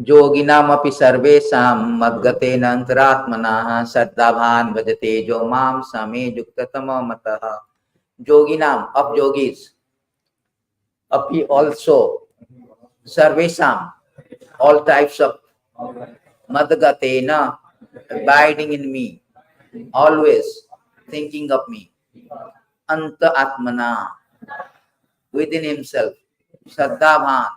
Yoginamapi sarvesam madgatena antaratmana saddabhan bhajate jo mam same yuktatama mataha. Yoginam, of yogis, api also, sarvesam, all types of, madgatena, abiding in me, always thinking of me, anta atmana, within himself, saddabhan,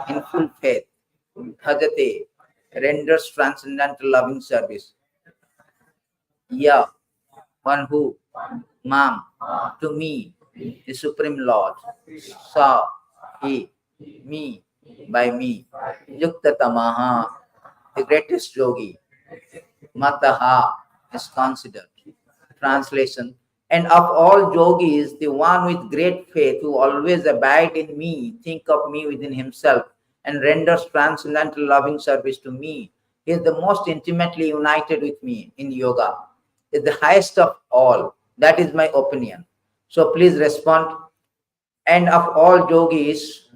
in full faith, bhajate, renders transcendental loving service. Yeah, one who, Mam, to me, the Supreme Lord, saw, he, me, by me, Yukta Tamaha, the greatest yogi, Mataha is considered. Translation, and of all yogis, the one with great faith who always abide in me, think of me within himself, and renders transcendental loving service to me, he is the most intimately united with me in yoga, is the highest of all. That is my opinion. So please respond. And of all yogis,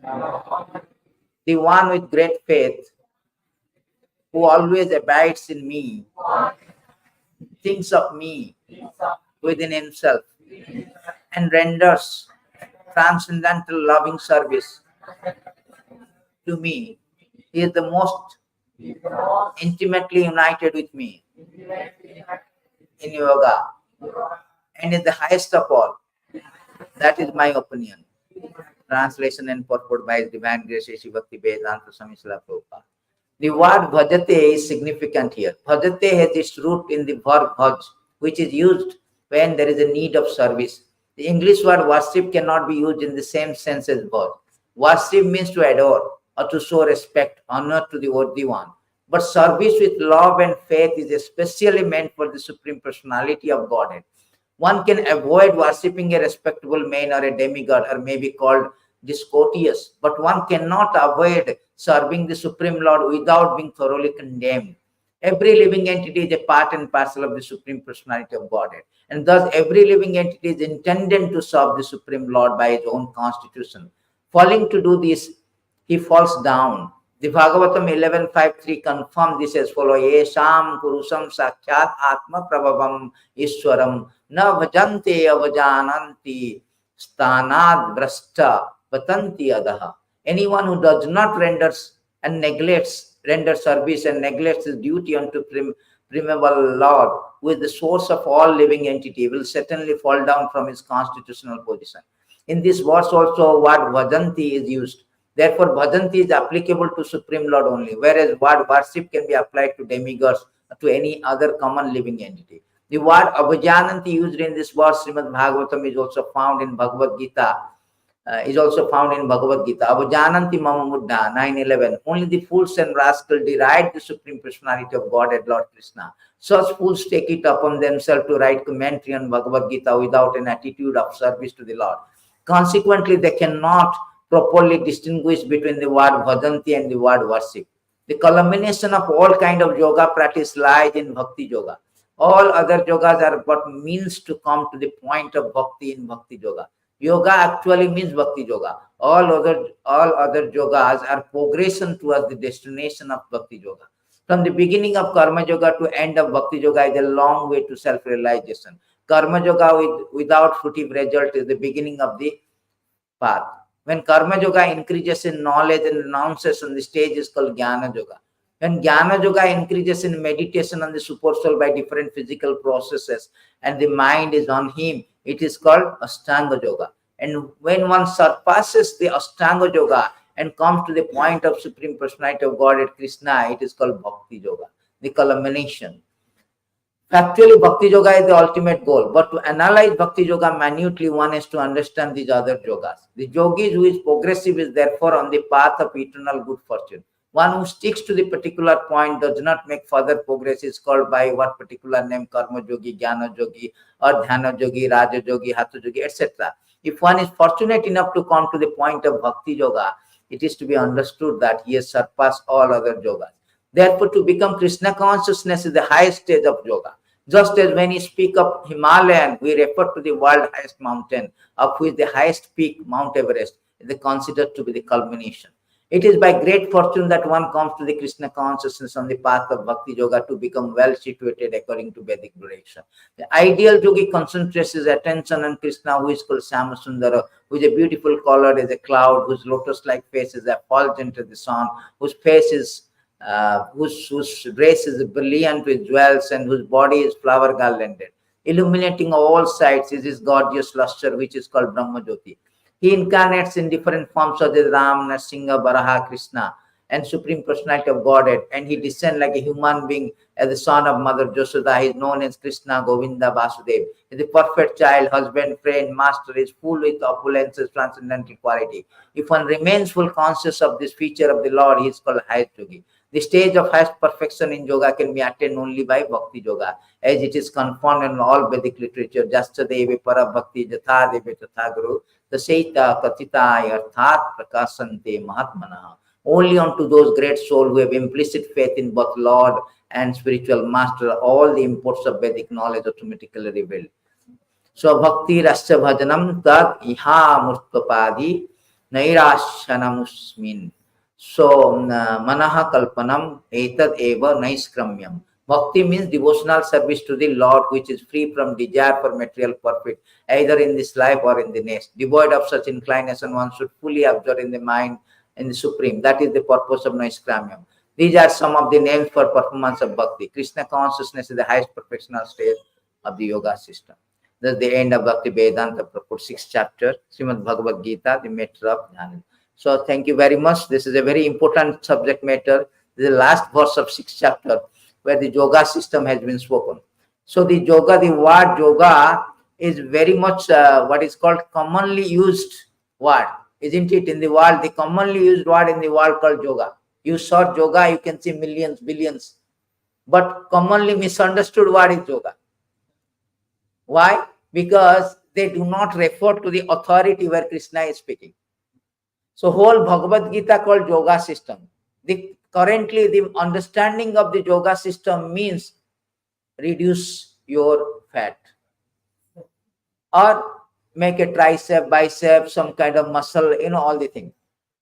the one with great faith who always abides in me, thinks of me within himself, and renders transcendental loving service to me. He is the most intimately united with me in yoga and is the highest of all. That is my opinion. Translation and purport by His Divine Grace Shri Bhakti Vedanta Swami Srila Prabhupada. The word bhajate is significant here. Bhajate has its root in the verb bhaj, which is used when there is a need of service. The English word worship cannot be used in the same sense as bhaj. Worship means to adore or to show respect, honor to the worthy one. But service with love and faith is especially meant for the Supreme Personality of Godhead. One can avoid worshipping a respectable man or a demigod, or may be called discourteous, but one cannot avoid serving the Supreme Lord without being thoroughly condemned. Every living entity is a part and parcel of the Supreme Personality of Godhead, and thus every living entity is intended to serve the Supreme Lord by his own constitution. Failing to do this, he falls down. The Bhagavatam 11.5.3 confirms this as follows: Yesham Purusham Sakshat Atma Prabhavam Ishwaram Na Vajante Avajananti Stanad Vrashta Vatanti Adaha. Anyone who does not render service and neglects his duty unto primeval Lord, who is the source of all living entity, will certainly fall down from his constitutional position. In this verse also, word Vajanti is used. Therefore, bhajanti is applicable to Supreme Lord only, whereas word worship can be applied to demigods or to any other common living entity. The word abhajananti used in this verse, Srimad Bhagavatam, is also found in Bhagavad Gita. Abhajananti mama muddha 9:11. Only the fools and rascals deride the Supreme Personality of Godhead, Lord Krishna. Such fools take it upon themselves to write commentary on Bhagavad Gita without an attitude of service to the Lord. Consequently, they cannot properly distinguish between the word bhajanti and the word worship. The culmination of all kind of yoga practice lies in bhakti yoga. All other yogas are but means to come to the point of bhakti in bhakti yoga. Yoga actually means bhakti yoga. All other yogas are progression towards the destination of bhakti yoga. From the beginning of karma yoga to end of bhakti yoga is a long way to self-realization. Karma yoga without fruitive result is the beginning of the path. When karma yoga increases in knowledge and renounces on the stage is called jnana yoga. When jnana yoga increases in meditation on the super soul by different physical processes and the mind is on him, it is called ashtanga yoga. And when one surpasses the ashtanga yoga and comes to the point of Supreme Personality of Godhead Krishna, it is called bhakti yoga, the culmination. Actually, Bhakti Yoga is the ultimate goal, but to analyze Bhakti Yoga minutely, one has to understand these other yogas. The yogi who is progressive is therefore on the path of eternal good fortune. One who sticks to the particular point, does not make further progress, is called by what particular name: Karma Yogi, Jnana Yogi, or Dhyana Yogi, Raja Yogi, Hatha Yogi, etc. If one is fortunate enough to come to the point of Bhakti Yoga, it is to be understood that he has surpassed all other yogas. Therefore, to become Krishna consciousness is the highest stage of yoga. Just as when we speak of Himalayan, we refer to the world's highest mountain, of which the highest peak, Mount Everest, is considered to be the culmination. It is by great fortune that one comes to the Krishna consciousness on the path of Bhakti Yoga to become well situated according to Vedic direction. The ideal yogi concentrates his attention on Krishna, who is called Samasundara, who is a beautiful colored as a cloud, whose lotus-like face is effulgent as the sun, whose face is whose dress is brilliant with jewels, and whose body is flower garlanded. Illuminating all sides is his gorgeous luster, which is called Brahmajyoti. He incarnates in different forms such as Ram, Nrsimha, Varaha, Krishna, and Supreme Personality of Godhead. And he descends like a human being as the son of Mother Josoda. He is known as Krishna, Govinda, Vasudev. He is a perfect child, husband, friend, master. He is full with opulences, transcendental quality. If one remains full conscious of this feature of the Lord, he is called highest yogi. The stage of highest perfection in yoga can be attained only by Bhakti Yoga, as it is confirmed in all Vedic literature. Jasta devi para bhakti jatha devi tatha guru tasaita katita arthat prakasante mahatmana. Only unto those great souls who have implicit faith in both Lord and spiritual master, all the imports of Vedic knowledge automatically revealed. So bhakti rasya bhajanam tad iha murtapadi nairashanamusmin. So manaha kalpanam etad eva naiskramyam. Bhakti means devotional service to the Lord, which is free from desire for material profit, either in this life or in the next. Devoid of such inclination, one should fully absorb in the mind in the Supreme. That is the purpose of Naiskramyam. These are some of the names for performance of Bhakti. Krishna consciousness is the highest perfectional stage of the yoga system. That's the end of Bhakti Vedanta purport, 6th chapter, Srimad Bhagavad Gita, the matter of Jnana. So thank you very much. This is a very important subject matter. This is the last verse of 6th chapter where the yoga system has been spoken. So the yoga, the word yoga is very much what is called commonly used word, isn't it? In the world, the commonly used word in the world called yoga. You search yoga, you can see millions, billions. But commonly misunderstood word is yoga. Why? Because they do not refer to the authority where Krishna is speaking. So whole Bhagavad Gita called yoga system. Currently, the understanding of the yoga system means reduce your fat or make a tricep, bicep, some kind of muscle, all the things.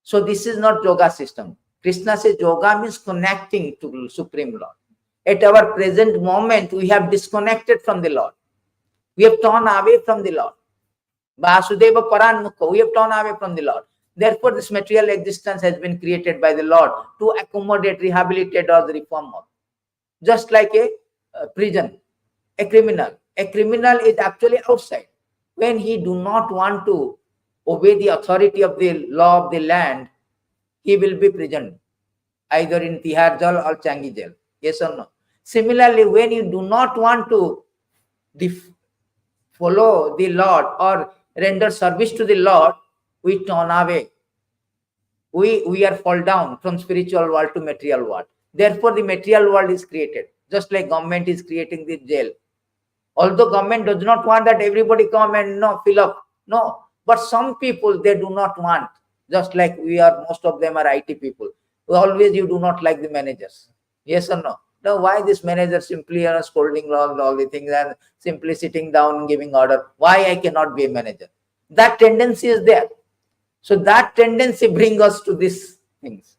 So this is not yoga system. Krishna says yoga means connecting to Supreme Lord. At our present moment, we have disconnected from the Lord. We have turned away from the Lord. Vasudeva Paranmukha, we have turned away from the Lord. Therefore, this material existence has been created by the Lord to accommodate, rehabilitate, or the reform of. Just like a prison, a criminal. A criminal is actually outside. When he do not want to obey the authority of the law of the land, he will be prisoned, either in Tihar jail or Changi jail. Yes or no? Similarly, when you do not want to follow the Lord or render service to the Lord, we turn away. We are fall down from spiritual world to material world. Therefore, the material world is created, just like government is creating the jail. Although government does not want that everybody come and fill up. No, but some people, they do not want. Just like most of them are IT people. Always you do not like the managers. Yes or no? Now, why this manager simply scolding all the things and simply sitting down and giving order? Why I cannot be a manager? That tendency is there. So that tendency brings us to these things.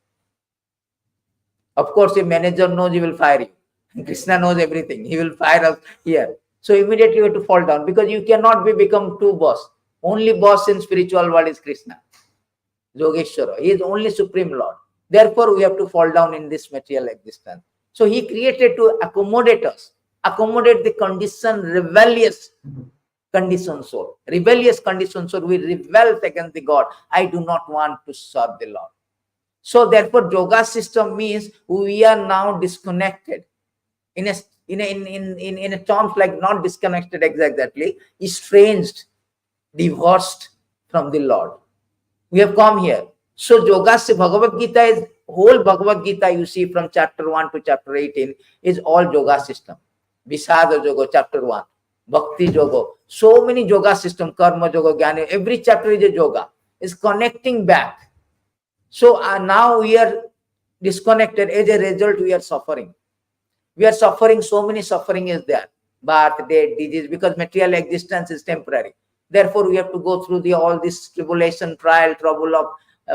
Of course, a manager knows he will fire you. Krishna knows everything. He will fire us here. So immediately you have to fall down because you cannot become two boss. Only boss in spiritual world is Krishna. Yogeshwara. He is only Supreme Lord. Therefore, we have to fall down in this material existence. So he created to accommodate us, accommodate the rebellious conditioned soul. Rebellious conditioned soul, we rebel against the God. I do not want to serve the Lord. So therefore, yoga system means we are now disconnected. In a terms like not disconnected exactly, estranged, divorced from the Lord. We have come here. So yoga se Bhagavad Gita is whole Bhagavad Gita you see from chapter 1 to chapter 18 is all yoga system. Visada Yoga, chapter 1. Bhakti Yoga. So many yoga system, Karma Yoga, Jnana. Every chapter is a yoga. Is connecting back. So now we are disconnected. As a result, we are suffering. We are suffering. So many suffering is there. Birth, death, disease, because material existence is temporary. Therefore, we have to go through all this tribulation, trial, trouble of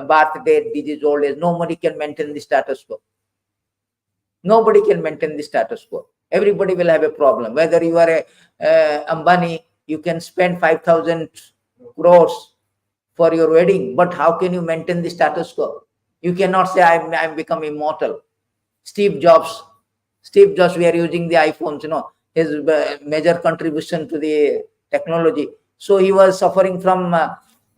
birth, death, disease, old age. Nobody can maintain the status quo. Nobody can maintain the status quo. Everybody will have a problem. Whether you are a Ambani, you can spend 5,000 crores for your wedding, but how can you maintain the status quo? You cannot say I'm become immortal. Steve Jobs, we are using the iPhones, his major contribution to the technology. So he was suffering from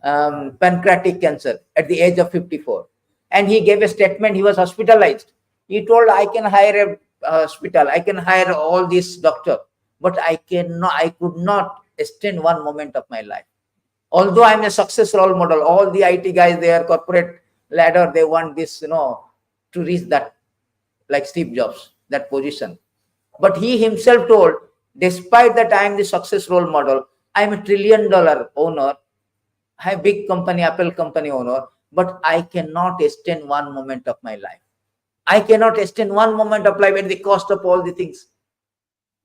pancreatic cancer at the age of 54. And he gave a statement, he was hospitalized. He told, I can hire a hospital, I can hire all these doctors, but I could not extend one moment of my life. Although I'm a success role model, all the IT guys, their corporate ladder, they want this, to reach that, like Steve Jobs, that position. But he himself told, despite that I am the success role model, I'm a $1 trillion owner, I have big company, Apple company owner, but I cannot extend one moment of my life. I cannot extend one moment of life at the cost of all the things.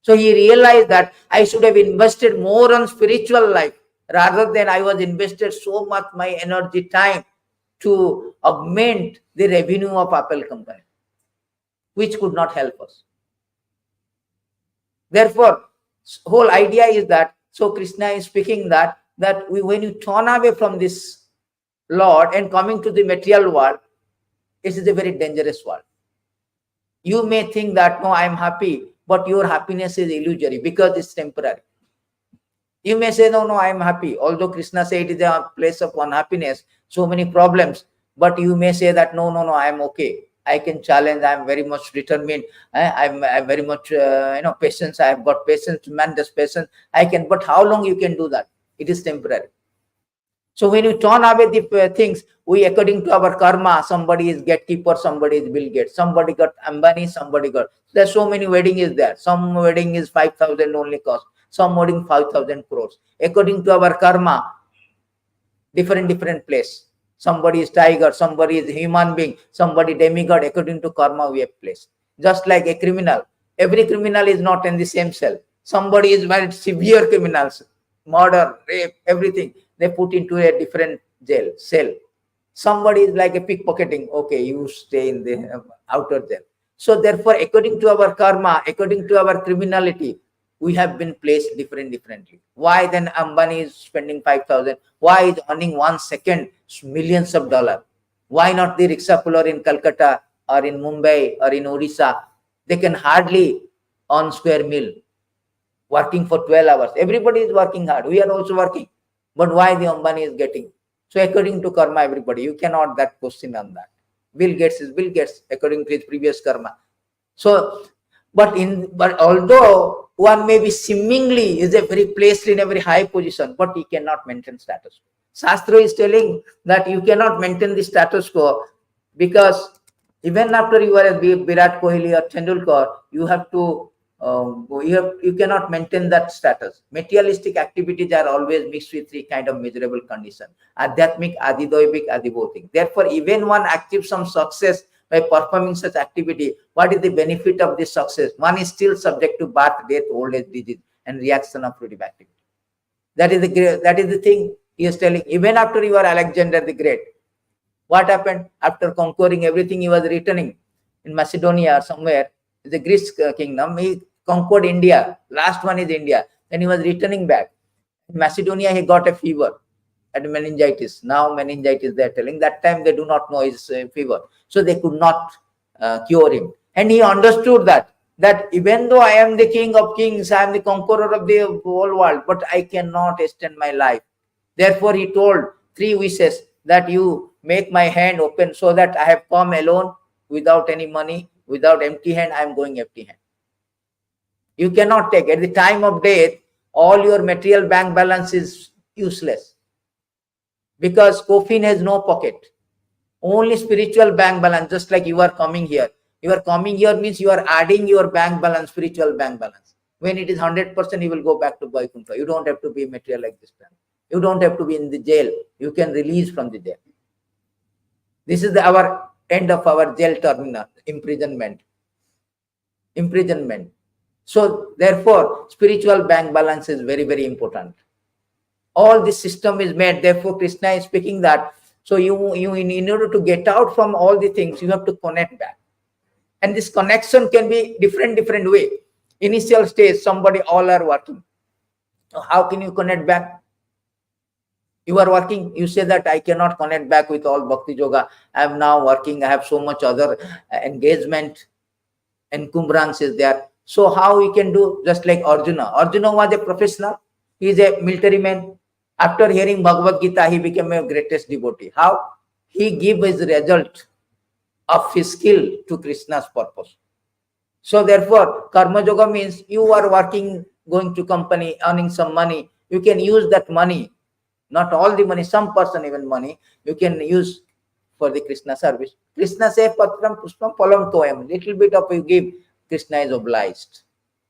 So he realized that I should have invested more on spiritual life rather than I was invested so much my energy, time to augment the revenue of Apple company, which could not help us. Therefore, whole idea is that, so Krishna is speaking that when you turn away from this Lord and coming to the material world, it is a very dangerous world. You may think that, no, I am happy, but your happiness is illusory because it's temporary. You may say, no, I am happy. Although Krishna said it is a place of unhappiness, so many problems, but you may say that, no, I am okay. I can challenge. I am very much determined. I'm very much, patience. I have got patience, tremendous patience. I can, but how long you can do that? It is temporary. So when you turn away the things, we, according to our karma, somebody is gatekeeper, somebody is Bill Gates, somebody got Ambani, somebody got, there's so many wedding is there. Some wedding is 5,000 only cost, some wedding 5,000 crores. According to our karma, different place. Somebody is tiger, somebody is human being, somebody demigod. According to karma, we have placed. Just like a criminal, every criminal is not in the same cell. Somebody is very severe criminals, murder, rape, everything. They put into a different cell. Somebody is like a pickpocketing. Okay, you stay in the outer jail. So therefore, according to our karma, according to our criminality, we have been placed differently. Why then Ambani is spending 5,000? Why is earning 1 second millions of dollars? Why not the rickshaw puller in Calcutta or in Mumbai or in Odisha? They can hardly earn square meal, working for 12 hours. Everybody is working hard. We are also working. But why the Ambani is getting? So according to karma, everybody, you cannot that question on that. Bill Gates is Bill Gates according to his previous karma. So, but although one may be seemingly is a very placed in a very high position, but he cannot maintain status quo. Shastra is telling that you cannot maintain the status quo because even after you are a Virat Kohli or Tendulkar, you have to you cannot maintain that status. Materialistic activities are always mixed with three kind of miserable conditions: adhyatmic, adidoibic, adibhautik. Therefore, even one achieves some success by performing such activity, what is the benefit of this success? One is still subject to birth, death, old age, disease, and reaction of fruitive activity. That is the thing he is telling. Even after you are Alexander the Great, what happened after conquering everything? He was returning in Macedonia or somewhere, the Greece kingdom. He conquered India. Last one is India. Then he was returning back. In Macedonia, he got a fever and meningitis. Now meningitis, they are telling. That time they do not know his fever. So they could not cure him. And he understood that even though I am the king of kings, I am the conqueror of the whole world, but I cannot extend my life. Therefore, he told 3 wishes that you make my hand open so that I have come alone without any money, without empty hand, I am going empty hand. You cannot take. At the time of death, all your material bank balance is useless because coffin has no pocket. Only spiritual bank balance, just like you are coming here. You are coming here means you are adding your bank balance, spiritual bank balance. When it is 100%, you will go back to Vaikuntha. You don't have to be material like this time. You don't have to be in the jail. You can release from the jail. This is our end of our jail terminal, imprisonment. So therefore, spiritual bank balance is very, very important. All this system is made. Therefore, Krishna is speaking that So in order to get out from all the things, you have to connect back. And this connection can be different way. Initial stage, somebody all are working. How can you connect back? You are working, you say that I cannot connect back with all bhakti yoga. I am now working, I have so much other engagement, encumbrance is there. So how we can do? Just like Arjuna. Arjuna was a professional. He is a military man. After hearing Bhagavad Gita, he became a greatest devotee. How? He gave his result of his skill to Krishna's purpose. So therefore, karma yoga means you are working, going to company, earning some money. You can use that money, not all the money, some person even money, you can use for the Krishna service. Krishna say, Patram Pushpam Palam Toyam. Little bit of you give, Krishna is obliged.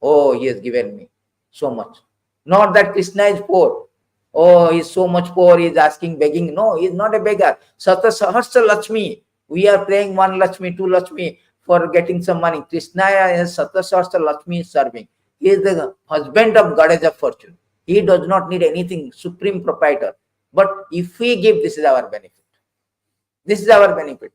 Oh, he has given me so much. Not that Krishna is poor. Oh, he is so much poor, he is asking, begging. No, he is not a beggar. Sata Sahasra Lakshmi. We are praying one Lakshmi, two Lakshmi for getting some money. Krishna is Sata Sahasra Lakshmi is serving. He is the husband of goddess of fortune. He does not need anything, supreme proprietor. But if we give, this is our benefit. This is our benefit.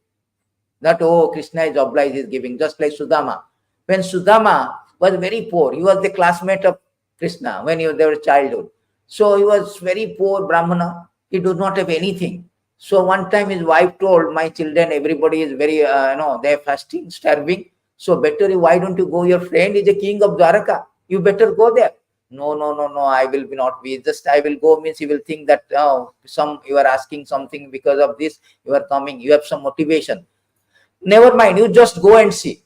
That, oh, Krishna is obliged, he is giving. Just like Sudama. When Sudama was very poor, he was the classmate of Krishna when they were childhood. So he was very poor Brahmana. He did not have anything. So one time his wife told, my children, everybody is very, they are fasting, starving. So better, why don't you go? Your friend is a king of Dwaraka. You better go there. No, I will not be. Just I will go means he will think that you are asking something because of this. You are coming. You have some motivation. Never mind. You just go and see.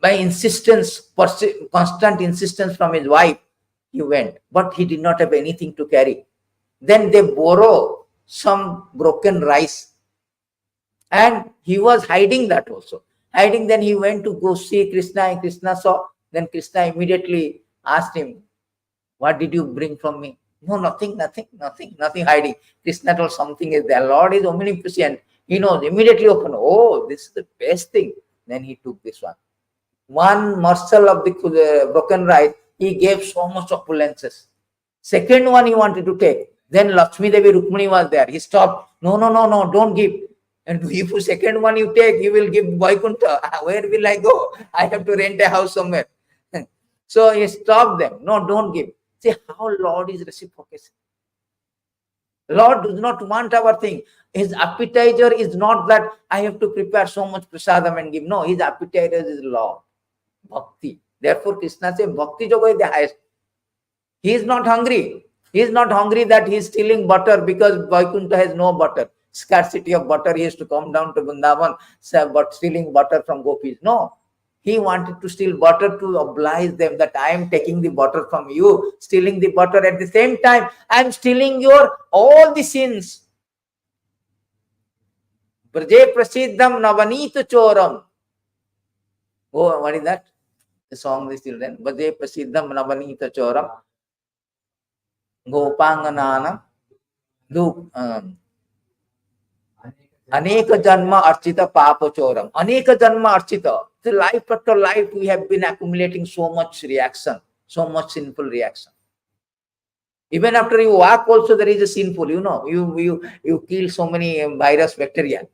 By insistence, constant insistence from his wife, he went. But he did not have anything to carry. Then they borrow some broken rice. And he was hiding that also. Hiding, then he went to go see Krishna, and Krishna saw. Then Krishna immediately asked him, what did you bring from me? No, nothing hiding. Krishna told, something is there. Lord is omnipotent. He knows. Immediately open. Oh, this is the best thing. Then he took this one. One morsel of the broken rice, he gave so much opulences. Second one he wanted to take. Then Lakshmi Devi Rukmini was there. He stopped. No, don't give. And if the second one you take, you will give Vaikuntha. Where will I go? I have to rent a house somewhere. So he stopped them. No, don't give. See how Lord is reciprocating. Lord does not want our thing. His appetizer is not that I have to prepare so much prasadam and give. No, his appetizer is love, bhakti. Therefore, Krishna says bhakti yoga is the highest. He is not hungry. He is not hungry that he is stealing butter because Vaikuntha has no butter. Scarcity of butter, he has to come down to Vrindavan, but stealing butter from gopis. No. He wanted to steal butter to oblige them that I am taking the butter from you, stealing the butter. At the same time, I am stealing your all the sins. Braje prasiddham navanita choram. Oh, what is that? The song the children. Braje prasiddham navanita choram. Gopangananam. Aneka janma archita papa choram. Aneka janma archita. The life after life, we have been accumulating so much reaction, so much sinful reaction. Even after you walk also, there is a sinful, you kill so many virus, bacteria.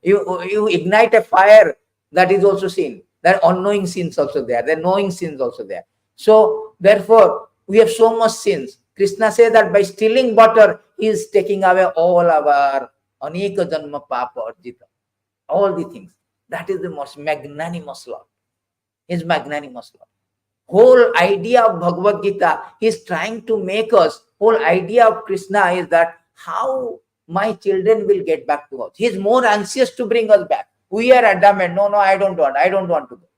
You ignite a fire, that is also sin. There are unknowing sins also there. There are knowing sins also there. So therefore, we have so much sins. Krishna says that by stealing butter, he is taking away all our aneka janma papa arjita. All the things. That is the most magnanimous Lord. His magnanimous Lord. Whole idea of Bhagavad Gita, he is trying to make us, whole idea of Krishna is that how my children will get back to us. He is more anxious to bring us back. We are adamant. No, I don't want to go.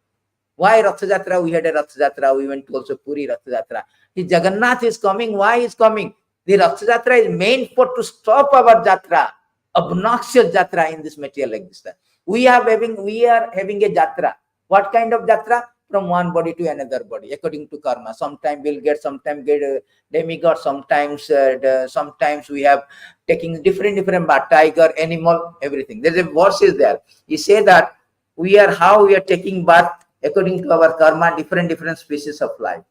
Why Rath Jatra? We had a Rath Jatra. We went to also Puri Rath Jatra. The Jagannath is coming. Why is coming? The Rath Jatra is meant for to stop our Jatra, obnoxious Jatra in this material existence. We are having a jatra. What kind of jatra? From one body to another body, according to karma. Sometimes we'll get, sometimes get a demigod. Sometimes we have taking different tiger, animal, everything. There's a verse is there. He say that we are taking birth according to our karma, different species of life.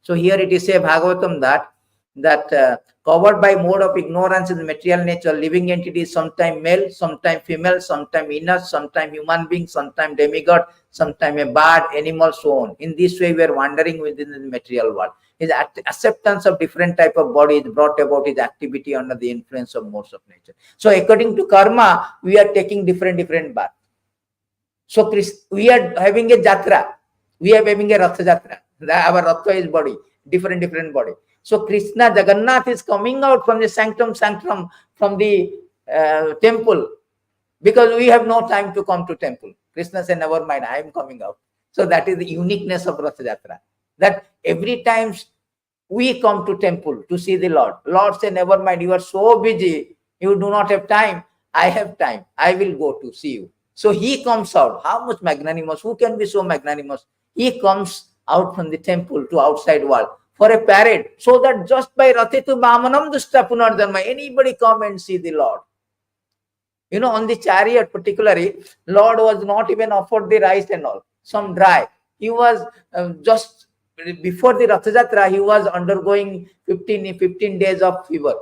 So here it is say Bhagavatam that that covered by mode of ignorance in the material nature, living entities, sometime male, sometime female, sometime inner, sometime human being, sometime demigod, sometime a bird, animal, so on. In this way, we are wandering within the material world. His acceptance of different type of body is brought about his activity under the influence of modes of nature. So according to karma, we are taking different birth. So we are having a jatra. We are having a Ratha Jatra. Our Ratha is body, different body. So Krishna Jagannath is coming out from the sanctum from the temple, because we have no time to come to temple. Krishna said, never mind, I am coming out. So that is the uniqueness of Ratha Jatra. That every time we come to temple to see the Lord, Lord said, never mind, you are so busy, you do not have time. I have time. I will go to see you. So he comes out. How much magnanimous? Who can be so magnanimous? He comes out from the temple to outside world for a parade, so that just by Rathitu Bhamanam Dushta Punardharma, anybody come and see the Lord. You know, on the chariot particularly, Lord was not even offered the rice and all, some dry. He was just before the Ratha Jatra, he was undergoing 15 days of fever.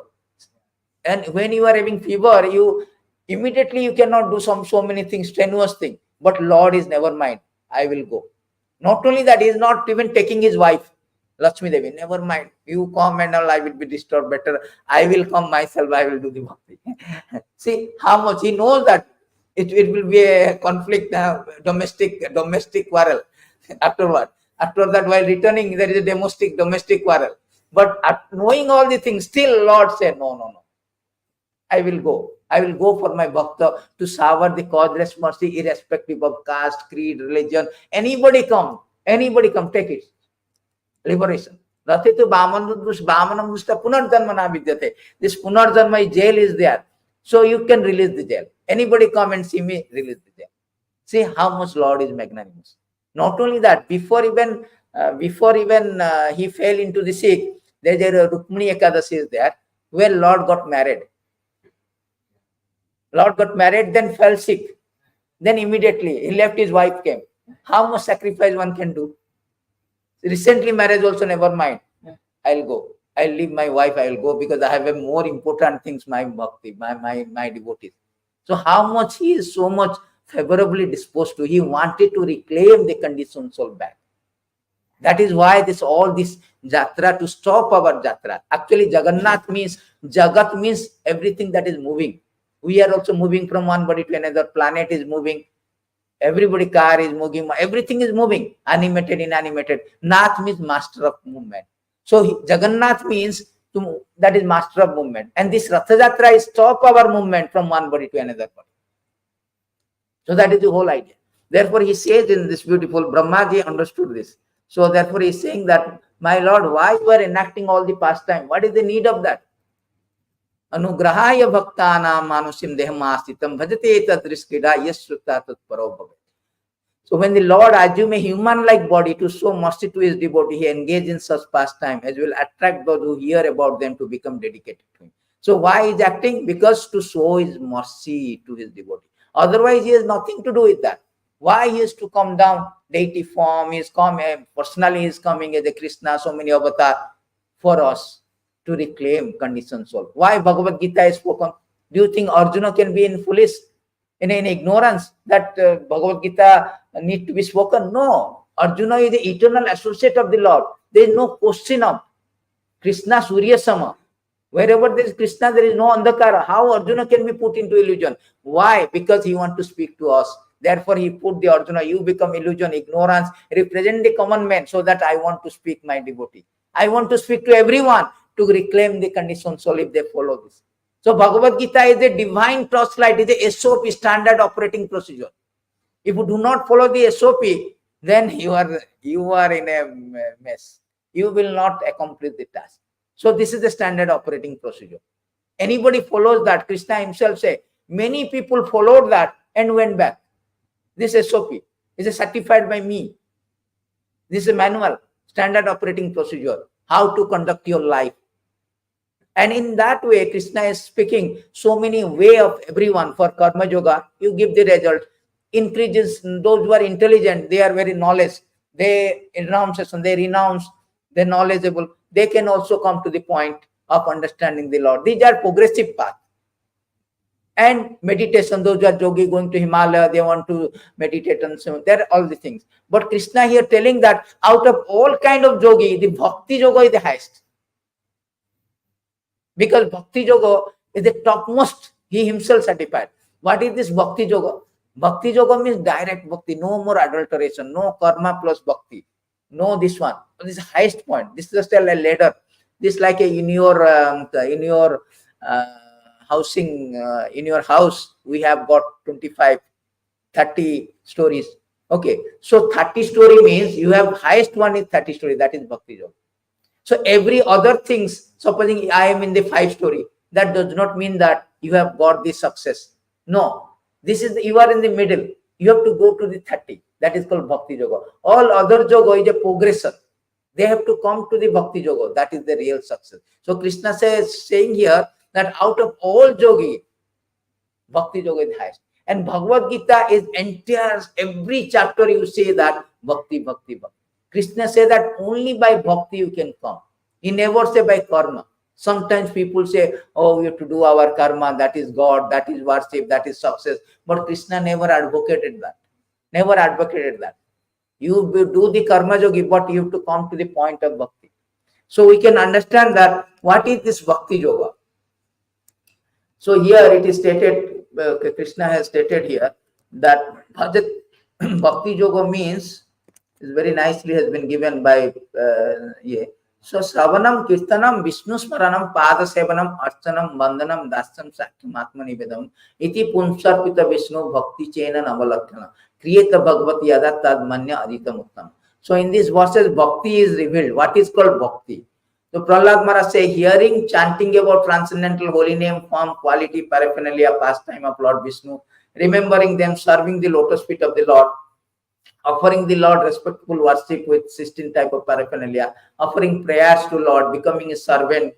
And when you are having fever, you immediately cannot do so many things, strenuous things. But Lord is never mind. I will go. Not only that, he is not even taking his wife, Lakshmi Devi. Never mind. You come and all, I will be disturbed. Better, I will come myself. I will do the bhakti. See how much he knows that it will be a conflict, domestic quarrel. Afterward, after that, while returning, there is a domestic quarrel. But knowing all the things, still Lord said, no. I will go. I will go for my bhakta to shower the causeless mercy, irrespective of caste, creed, religion. Anybody come, take it. Liberation. Rathitu Bhamanam Dushta Punardharmana Vidyate. This Punardharma jail is there. So you can release the jail. Anybody come and see me, release the jail. See how much Lord is magnanimous. Not only that, before even he fell into the sick, there is a Rukmini Ekadasi is there, where Lord got married. Then fell sick. Then immediately he left, his wife came. How much sacrifice one can do? Recently marriage also, never mind. I'll go. I'll leave my wife, I will go, because I have a more important things, my bhakti, my devotees. So how much he is so much favorably disposed to. He wanted to reclaim the conditioned soul back. That is why all this jatra, to stop our jatra. Actually, Jagannath means, Jagat means everything that is moving. We are also moving from one body to another. Planet is moving. Everybody, car is moving. Everything is moving. Animated, inanimated. Nath means master of movement. So Jagannath means that is master of movement. And this Ratha Jatra is stop our movement from one body to another body. So that is the whole idea. Therefore, he says in this beautiful, Brahmaji understood this. So therefore, he is saying that, my Lord, why you are enacting all the pastime? What is the need of that? Anugrahaya bhaktanam manusim dehamastitam bhajate tadriskida yasruta tatparo bhavat. So when the Lord assume a human-like body to show mercy to his devotee, he engage in such pastime as will attract those who hear about them to become dedicated to him. So why is acting? Because to show his mercy to his devotee. Otherwise, he has nothing to do with that. Why he is to come down, deity form, he is coming, personally he is coming as a Krishna, so many avatar for us to reclaim conditioned soul. Why Bhagavad Gita is spoken? Do you think Arjuna can be in foolish, in ignorance that Bhagavad Gita need to be spoken? No. Arjuna is the eternal associate of the Lord. There is no question of Krishna Surya Sama. Wherever there is Krishna, there is no Andhakara. How Arjuna can be put into illusion? Why? Because he wants to speak to us. Therefore, he put the Arjuna, you become illusion, ignorance, represent the common man, so that I want to speak my devotee. I want to speak to everyone to reclaim the conditioned soul if they follow this. So Bhagavad Gita is a divine torchlight, is a SOP, standard operating procedure. If you do not follow the SOP, then you are in a mess. You will not accomplish the task. So this is the standard operating procedure. Anybody follows that, Krishna himself say, many people followed that and went back. This SOP is certified by me. This is a manual, standard operating procedure, how to conduct your life. And in that way, Krishna is speaking so many way of everyone for karma yoga. You give the result. Increases those who are intelligent, they are very knowledge. They renounce, they're knowledgeable. they can also come to the point of understanding the Lord. These are progressive paths. And meditation, those who are yogi going to Himalaya, they want to meditate on some, there are all the things. But Krishna here telling that out of all kind of yogi, the bhakti yoga is the highest. Because bhakti yoga is the topmost, he himself certified. What is this bhakti yoga? Bhakti yoga means direct bhakti, no more adulteration, no karma plus bhakti. No, this one. This is the highest point. This is just a ladder. This is like in your housing, in your house, we have got 25, 30 stories. Okay, so 30 story means you have highest one is 30 story. That is bhakti yoga. So every other things, supposing I am in the 5 story, that does not mean that you have got the success. No, this is you are in the middle. You have to go to the 30. That is called bhakti yoga. All other yoga is a progression. They have to come to the bhakti yoga. That is the real success. So Krishna saying here that out of all yogi, bhakti yoga is highest. And Bhagavad Gita is entire, every chapter you say that bhakti, bhakti, bhakti. Krishna says that only by bhakti you can come. He never say by karma. Sometimes people say, oh, we have to do our karma, that is God, that is worship, that is success. But Krishna never advocated that. Never advocated that. You do the karma yogi, but you have to come to the point of bhakti. So we can understand that what is this bhakti yoga. So here it is stated, Krishna has stated here that bhakti yoga means, is very nicely has been given by So Sravanam, Kirtanam, Vishnu Smaranam, Pada Sevanam, Archanam, Vandanam, Dasyam, Sakyam, Atmanivedam, Iti Punsarpita Vishnu Bhakti Chena Navalakshana, Kriyeta Bhagavati Yada Tadmanya Aditam Uttam. So in these verses, Bhakti is revealed. What is called Bhakti? So Prahlad Maharaj say, hearing, chanting about transcendental holy name, form, quality, paraphernalia, pastime of Lord Vishnu, remembering them, serving the lotus feet of the Lord, offering the Lord respectful worship with 16 type of paraphernalia, offering prayers to Lord, becoming a servant,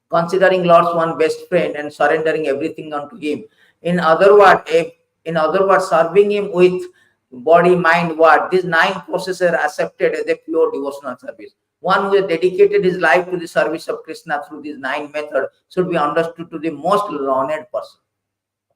considering Lord's one best friend and surrendering everything unto him. In other words, serving him with body, mind, word. These 9 processes are accepted as a pure devotional service. One who has dedicated his life to the service of Krishna through these 9 methods should be understood to the most learned person.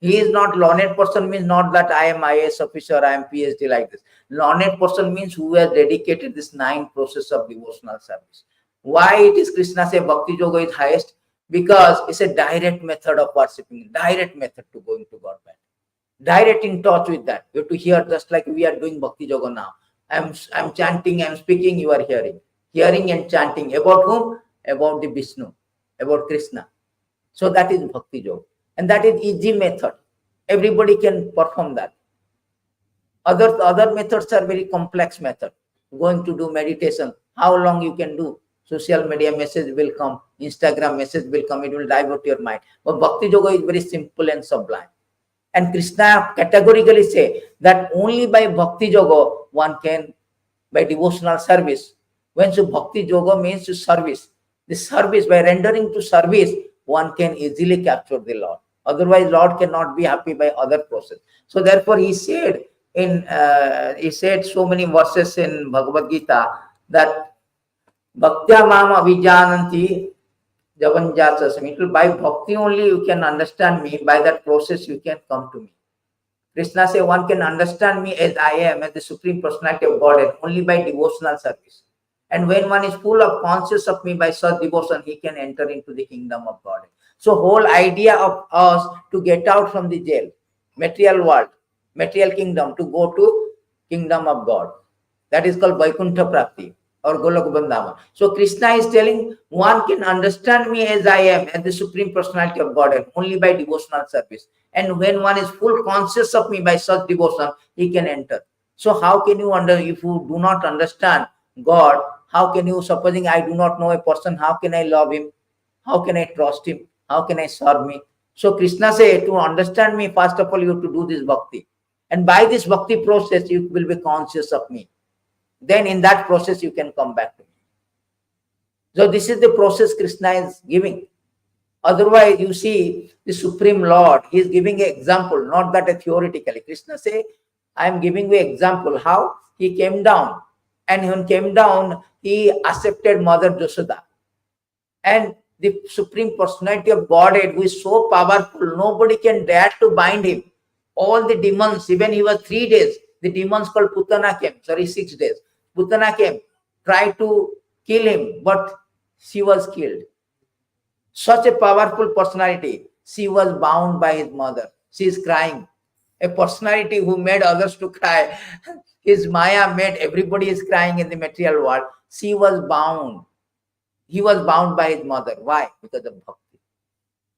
He is not learned person means not that I am IAS officer, I am PhD like this. Learned person means who has dedicated this 9 process of devotional service. Why it is Krishna say Bhakti Yoga is highest? Because it's a direct method of worshipping, direct method to going to God. Direct in touch with that. You have to hear just like we are doing Bhakti Yoga now. I'm chanting, I'm speaking, you are hearing. Hearing and chanting. About whom? About the Vishnu, about Krishna. So that is Bhakti Yoga. And that is easy method. Everybody can perform that. Other methods are very complex method. Going to do meditation. How long you can do? Social media message will come. Instagram message will come. It will divert your mind. But Bhakti Yoga is very simple and sublime. And Krishna categorically say that only by Bhakti Yoga one can, by devotional service. When so Bhakti Yoga means to service. The service, by rendering to service, one can easily capture the Lord. Otherwise, Lord cannot be happy by other process. So therefore, he said so many verses in Bhagavad Gita that Bhaktya Mam Avijananti Javanjasasami. By bhakti only you can understand me. By that process you can come to me. Krishna say one can understand me as I am, as the Supreme Personality of Godhead, only by devotional service. And when one is full of conscious of me by such devotion, he can enter into the kingdom of God. So whole idea of us to get out from the jail, material world, material kingdom, to go to kingdom of God. That is called Vaikuntha Prapti or Golok Bandhava. So Krishna is telling one can understand me as I am, as the Supreme Personality of Godhead, only by devotional service. And when one is full conscious of me by such devotion, he can enter. So how can you if you do not understand God, how can you, supposing I do not know a person, how can I love him? How can I trust him? How can I serve me? So Krishna say, to understand me, first of all, you have to do this bhakti. And by this bhakti process, you will be conscious of me. Then in that process, you can come back to me. So this is the process Krishna is giving. Otherwise, you see, the Supreme Lord, he is giving an example, not that theoretically. Krishna say, I am giving you an example how he came down. And when he came down, he accepted Mother Josoda. And the Supreme Personality of Godhead, who is so powerful, nobody can dare to bind him. All the demons, even he was 3 days, the demons called Putana came, 6 days. Putana came, tried to kill him, but she was killed. Such a powerful personality. She was bound by his mother. She is crying. A personality who made others to cry. His Maya made everybody is crying in the material world. She was bound. He was bound by his mother. Why? Because of bhakti.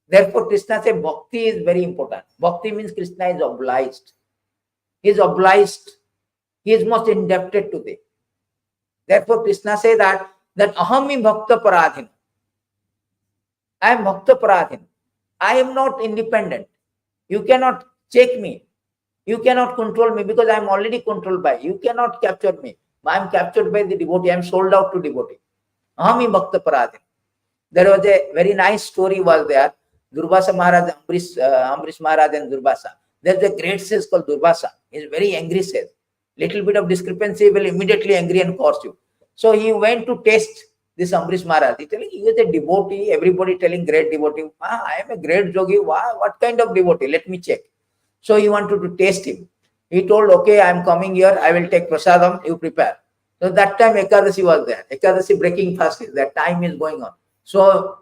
Therefore, Krishna said bhakti is very important. Bhakti means Krishna is obliged. He is obliged. He is most indebted to thee. Therefore, Krishna says that ahami bhakta paradhin. I am bhakta paradhin. I am not independent. You cannot check me. You cannot control me because I am already controlled by you. You cannot capture me. I am captured by the devotee. I am sold out to devotee. Ahami bhakta paradhin. There was a very nice story was there. Durvasa Maharaj, Ambrish Maharaj and Durvasa. There's a great sage called Durvasa. He is very angry sage. Little bit of discrepancy will immediately angry and curse you. So he went to test this Ambrish Maharaj. He telling he is a devotee. Everybody telling great devotee. I am a great yogi. What kind of devotee? Let me check. So he wanted to test him. He told, okay, I am coming here. I will take prasadam. You prepare. So that time Ekadasi was there. Ekadasi breaking fast. That time is going on. So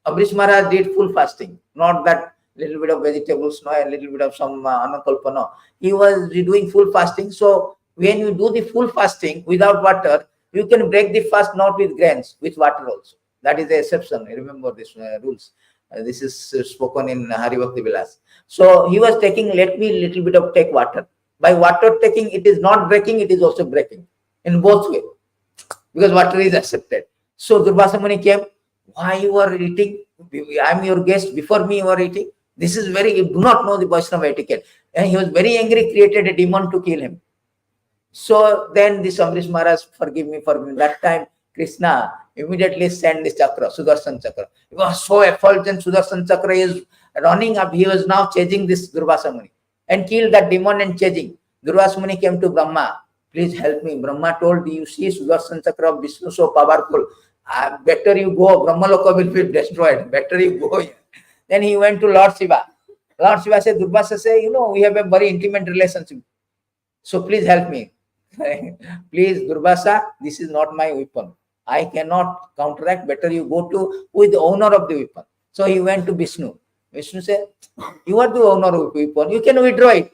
Ambrish Maharaj did full fasting. Not that little bit of vegetables, no, a little bit of some anakalpa, no. He was doing full fasting. So when you do the full fasting without water, you can break the fast not with grains, with water also. That is the exception. Remember this rules. This is spoken in Hari Bhakti Vilas. So he was taking, let me little bit of take water. By water taking, it is not breaking, it is also breaking. In both ways. Because water is accepted. So Durvasa Muni came. Why you are eating? I am your guest. Before me you are eating. This is very, you do not know the Vaishnava etiquette. And he was very angry, created a demon to kill him. So then this Ambrish Maharaj, forgive me. That time Krishna immediately sent this chakra, Sudarshan chakra. He was so effulgent, Sudarshan chakra is running up. He was now chasing this Durvasa Muni and killed that demon and chasing. Durvasa Muni came to Brahma. Please help me. Brahma told, you see Sudarshan chakra of Vishnu so powerful. Better you go. Brahmaloka will be destroyed. Better you go. Then he went to Lord Shiva. Lord Shiva said, Durvasa say, we have a very intimate relationship. So please help me. Please, Durvasa, this is not my weapon. I cannot counteract. Better you go to who is the owner of the weapon. So he went to Vishnu. Vishnu said, you are the owner of the weapon. You can withdraw it.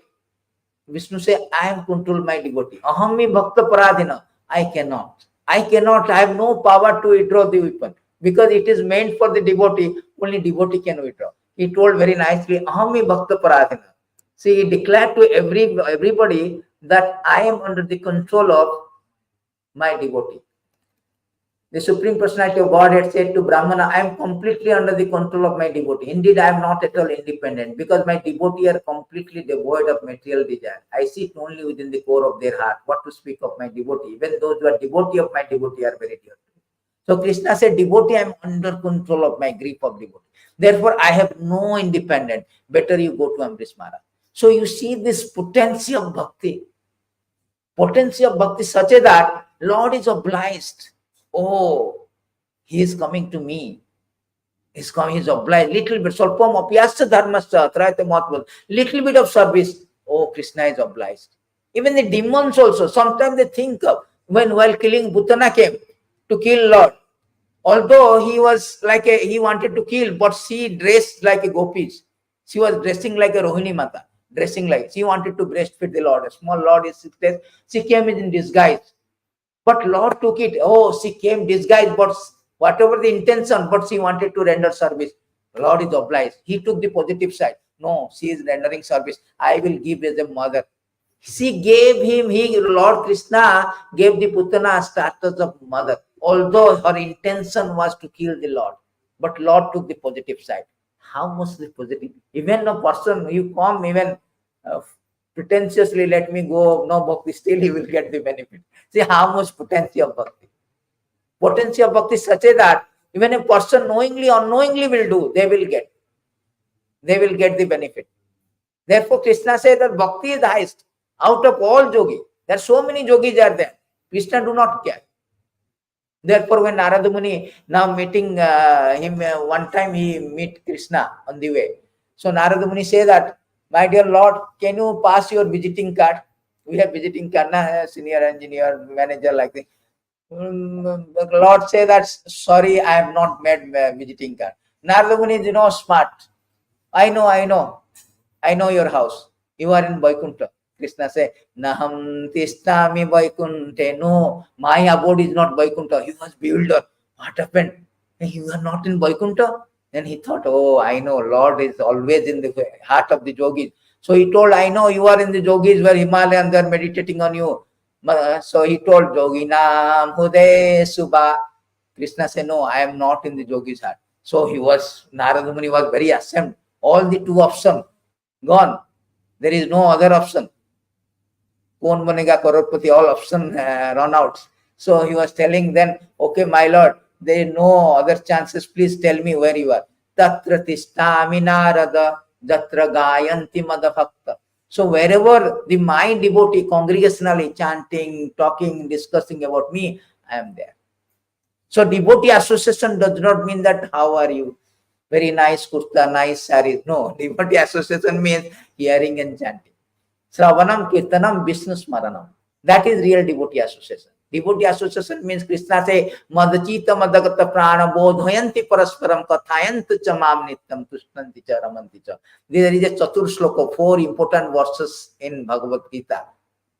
Vishnu said, I am control my devotee. Ahami bhakta paradhina. I cannot. I have no power to withdraw the weapon because it is meant for the devotee. Only devotee can withdraw. He told very nicely, Ahami bhakta paradhina. See, he declared to everybody that I am under the control of my devotee. The Supreme Personality of God had said to Brahmana, I am completely under the control of my devotee. Indeed, I am not at all independent because my devotee are completely devoid of material desire. I sit only within the core of their heart. What to speak of my devotee? Even those who are devotee of my devotee are very dear. So Krishna said, devotee, I am under control of my grip of devotee. Therefore, I have no independence. Better you go to Ambrish Maharaj. So you see this potency of bhakti. Potency of bhakti such that Lord is obliged. Oh, he is coming to me. He's coming, he's obliged. Little bit. Salpam apyasya dharmasya atrayate mahatma. Little bit of service. Oh, Krishna is obliged. Even the demons also, sometimes they think of while killing Bhutana came to kill Lord. Although he was he wanted to kill, but she dressed like a gopis. She was dressing like a Rohini Mata. She wanted to breastfeed the Lord. A small Lord is there. She came in disguise. But Lord took it. Oh, she came disguised, but whatever the intention, but she wanted to render service. Lord is obliged. He took the positive side. No, she is rendering service. I will give as a mother. She gave him, Lord Krishna gave the Putana status of mother. Although her intention was to kill the Lord. But Lord took the positive side. How much the positive? Even a person, you come even pretentiously, let me go, no bhakti, still he will get the benefit. See how much potency of bhakti. Potency of bhakti such that even a person knowingly or unknowingly will do, they will get the benefit. Therefore, Krishna said that bhakti is the highest. Out of all yogi, there are so many yogis are there. Krishna do not care. Therefore, when Narada Muni now meeting him, one time he meet Krishna on the way. So Narada Muni say that, my dear Lord, can you pass your visiting card? We have visiting card, na, senior engineer, manager, like this. The Lord say that, sorry, I have not made visiting card. Narada Muni is, smart. I know your house. You are in Vaikuntha. Krishna say, Naham Tishtami Vaikunte. No, my abode is not Vaikuntha. He was bewildered. What happened? You are not in Vaikuntha? Then he thought, oh, I know, Lord is always in the heart of the yogis. So he told, I know you are in the yogis where Himalayan, they are meditating on you. So he told Yoginam Hude Subha. Krishna said, no, I am not in the yogis' heart. So Narada Muni was very ashamed. All the two options gone. There is no other option. Kaun banega crorepati, all option run out. So he was telling then, okay, my lord, there is no other chances. Please tell me where you are. Tatra tishtami narada, datra gayanti madabhakta. So wherever my devotee congregationally chanting, talking, discussing about me, I am there. So devotee association does not mean that how are you? Very nice kurta, nice sari. No, devotee association means hearing and chanting. Sravanam, Kirtanam, Vishnu Smaranam. That is real devotee association. Devotee association means Krishna say, Madachita Madagata Prana Bodhayanti Parasparam Kathayanti Chamam Nityam Tushtanti Cha Ramanti Cha. There is a Chatur Shloka, 4 important verses in Bhagavad Gita.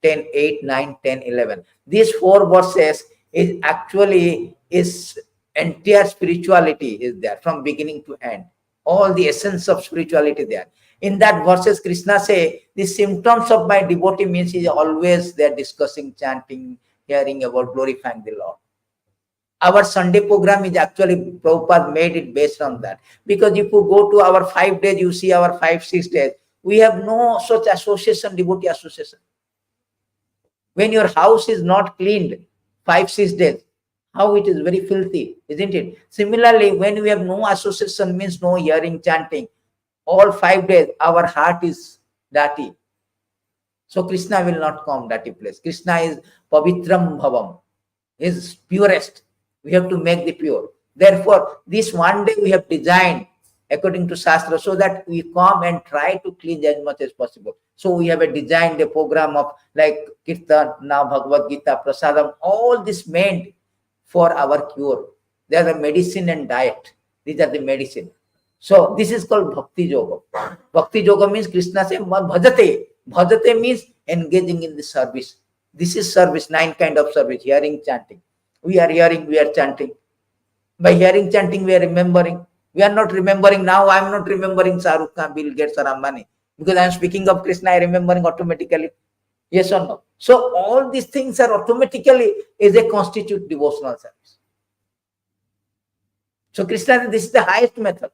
10, 8, 9, 10, 11. These 4 verses is actually entire spirituality is there from beginning to end. All the essence of spirituality there. In that verses, Krishna say, the symptoms of my devotee means he is always there discussing, chanting, hearing about, glorifying the Lord. Our Sunday program is actually, Prabhupada made it based on that. Because if you go to our 5 days, you see our 5, 6 days, we have no such association, devotee association. When your house is not cleaned 5, 6 days, how it is very filthy, isn't it? Similarly, when we have no association, means no hearing, chanting, all 5 days, our heart is dirty. So Krishna will not come dirty place. Krishna is Pavitram Bhavam, is purest. We have to make the pure. Therefore, this one day we have designed according to Shastra so that we come and try to cleanse as much as possible. So we have designed a program of like Kirtan, now Bhagavad Gita, Prasadam, all this meant for our cure. They are the medicine and diet. These are the medicine. So this is called Bhakti Yoga. Bhakti Yoga means Krishna says bhajate. Bhajate means engaging in the service. This is service, 9 kind of service, hearing, chanting. We are hearing, we are chanting. By hearing, chanting, we are remembering. We are not remembering now. I am not remembering Shahrukh Khan, Bill Gates, or Ambani. Because I am speaking of Krishna, I am remembering automatically. Yes or no? So all these things are automatically is a constitute devotional service. So Krishna, this is the highest method.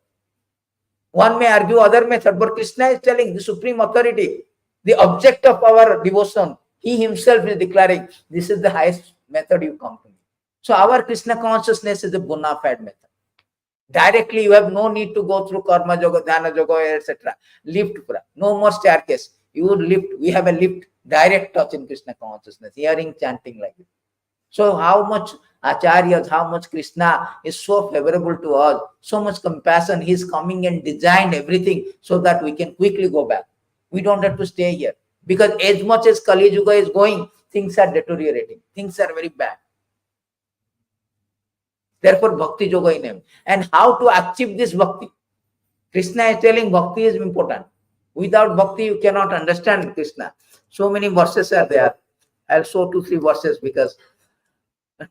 One may argue other method, but Krishna is telling the supreme authority, the object of our devotion. He himself is declaring, this is the highest method you come to me. So our Krishna consciousness is a bona fide method. Directly, you have no need to go through karma yoga, dhyana yoga, etc. Lift, no more staircase. You would lift. We have a lift, direct touch in Krishna consciousness, hearing, chanting like this. So how much Acharyas, how much Krishna is so favorable to us, so much compassion. He is coming and designed everything so that we can quickly go back. We don't have to stay here. Because as much as Kali Yuga is going, things are deteriorating. Things are very bad. Therefore, Bhakti Yoga in him. And how to achieve this Bhakti? Krishna is telling Bhakti is important. Without Bhakti, you cannot understand Krishna. So many verses are there. I'll show 2, 3 verses because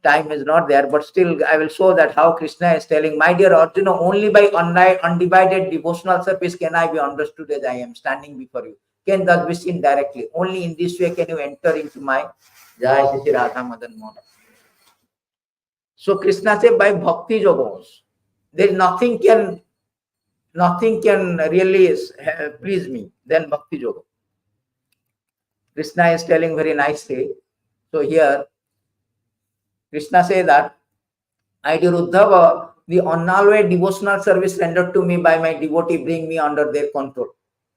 time is not there, but still I will show that how Krishna is telling, my dear Arjuna, only by undivided devotional service can I be understood as I am standing before you. Can thus be seen directly. Only in this way can you enter into my Jai Shri Radha Madan Mohan. So Krishna said by Bhakti Yoga, there is nothing can really please me than Bhakti Yoga. Krishna is telling very nicely. So here Krishna says that, I dear Uddhava, the unalloyed devotional service rendered to me by my devotee bring me under their control.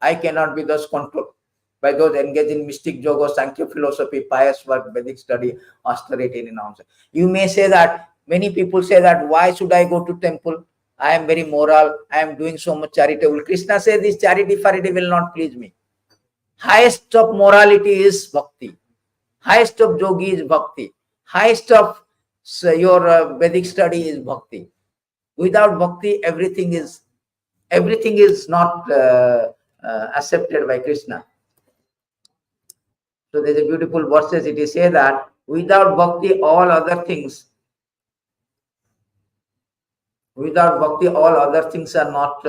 I cannot be thus controlled by those engaged in mystic yoga, Sankhya philosophy, pious work, Vedic study, austerity, renouncement. You may say that Many people say that why should I go to temple? I am very moral. I am doing so much charitable. Krishna says this charity will not please me. Highest of morality is bhakti. Highest of yogi is bhakti. Highest of your Vedic study is bhakti. Without bhakti, everything is not accepted by Krishna. So there's a beautiful verses. It is say that without bhakti, all other things are not.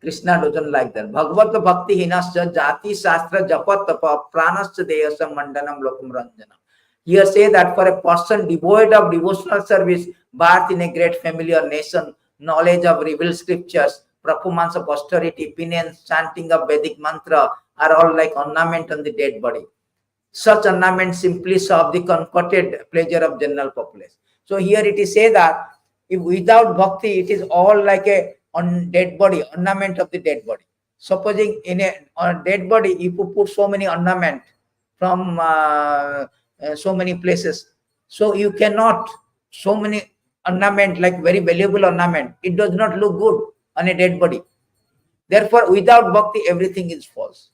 Krishna doesn't like that. Bhagavad bhakti hinascha jati shastra japat tapa pranascha deyasam mandanam lokum ranjana. Here say that for a person devoid of devotional service, birth in a great family or nation, knowledge of revealed scriptures, performance of austerity, penance, chanting of Vedic mantra are all like ornament on the dead body. Such ornaments simply serve the comforted pleasure of general populace. So here it is say that if without bhakti, it is all like a on dead body, ornament of the dead body. Supposing in a dead body, if you put so many ornament from so many places, so you cannot, so many ornament, like very valuable ornament, it does not look good on a dead body. Therefore, without bhakti, everything is false.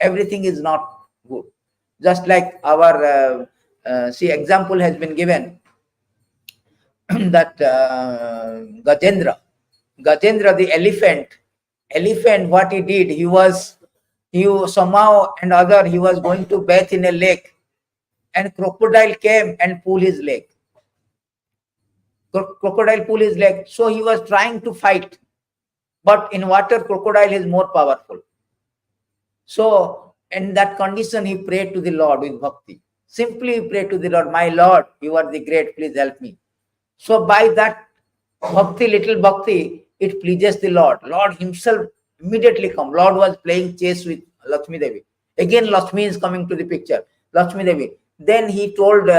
Everything is not good. Just like our see example has been given that Gajendra the elephant, what he did, he somehow and other he was going to bathe in a lake, and crocodile came and pulled his leg. Crocodile pulled his leg, so he was trying to fight, but in water crocodile is more powerful. So in that condition, he prayed to the Lord with bhakti. Simply pray to the Lord, my Lord, you are the great, please help me. So by that bhakti, little bhakti, it pleases the Lord. Lord himself immediately come. Lord was playing chess with Lakshmi Devi. Again, Lakshmi is coming to the picture. Lakshmi Devi. Then he told,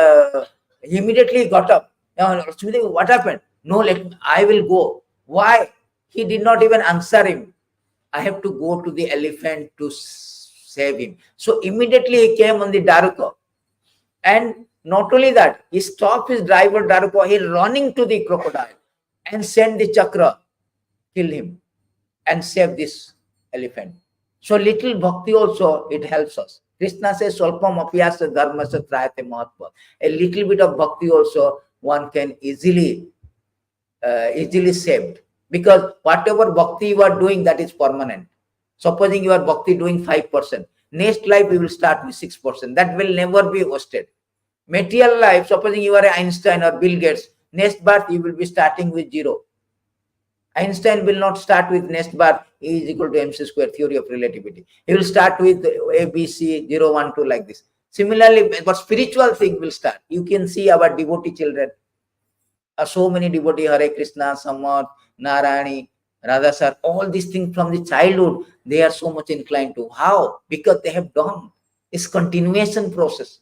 he immediately got up. Now, Lakshmi Devi, what happened? No, I will go. Why? He did not even answer him. I have to go to the elephant to save him. So immediately he came on the Daruka. And not only that, he stopped his driver Daruka, he running to the crocodile and sent the chakra, kill him and save this elephant. So little bhakti also, it helps us. Krishna says, Swalpam apyasa dharmasa trayate mahatma. A little bit of bhakti also one can easily saved. Because whatever bhakti you are doing, that is permanent. Supposing you are bhakti doing 5%, next life you will start with 6%. That will never be wasted. Material life, supposing you are Einstein or Bill Gates, next birth you will be starting with 0. Einstein will not start with next birth E is equal to mc square, theory of relativity. He will start with A, B, C, 0, 1, 2 like this. Similarly, but spiritual thing will start. You can see our devotee children. So many devotees, Hare Krishna, Samarth, Narayani, Radha Sir, all these things from the childhood, they are so much inclined to. How? Because they have done. It's continuation process.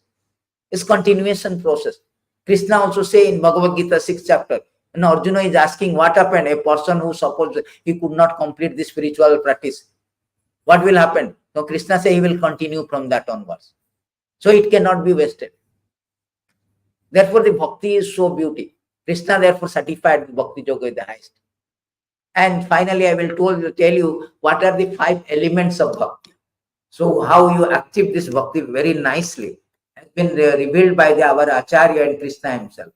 It's continuation process. Krishna also say in Bhagavad Gita 6th chapter, and Arjuna is asking what happened. A person who supposed he could not complete the spiritual practice, what will happen? So Krishna say he will continue from that onwards. So it cannot be wasted. Therefore, the bhakti is so beauty. Krishna therefore certified bhakti yoga is the highest. And finally, I will tell you what are the 5 elements of bhakti. So how you achieve this bhakti very nicely has been revealed by our Acharya and Krishna himself.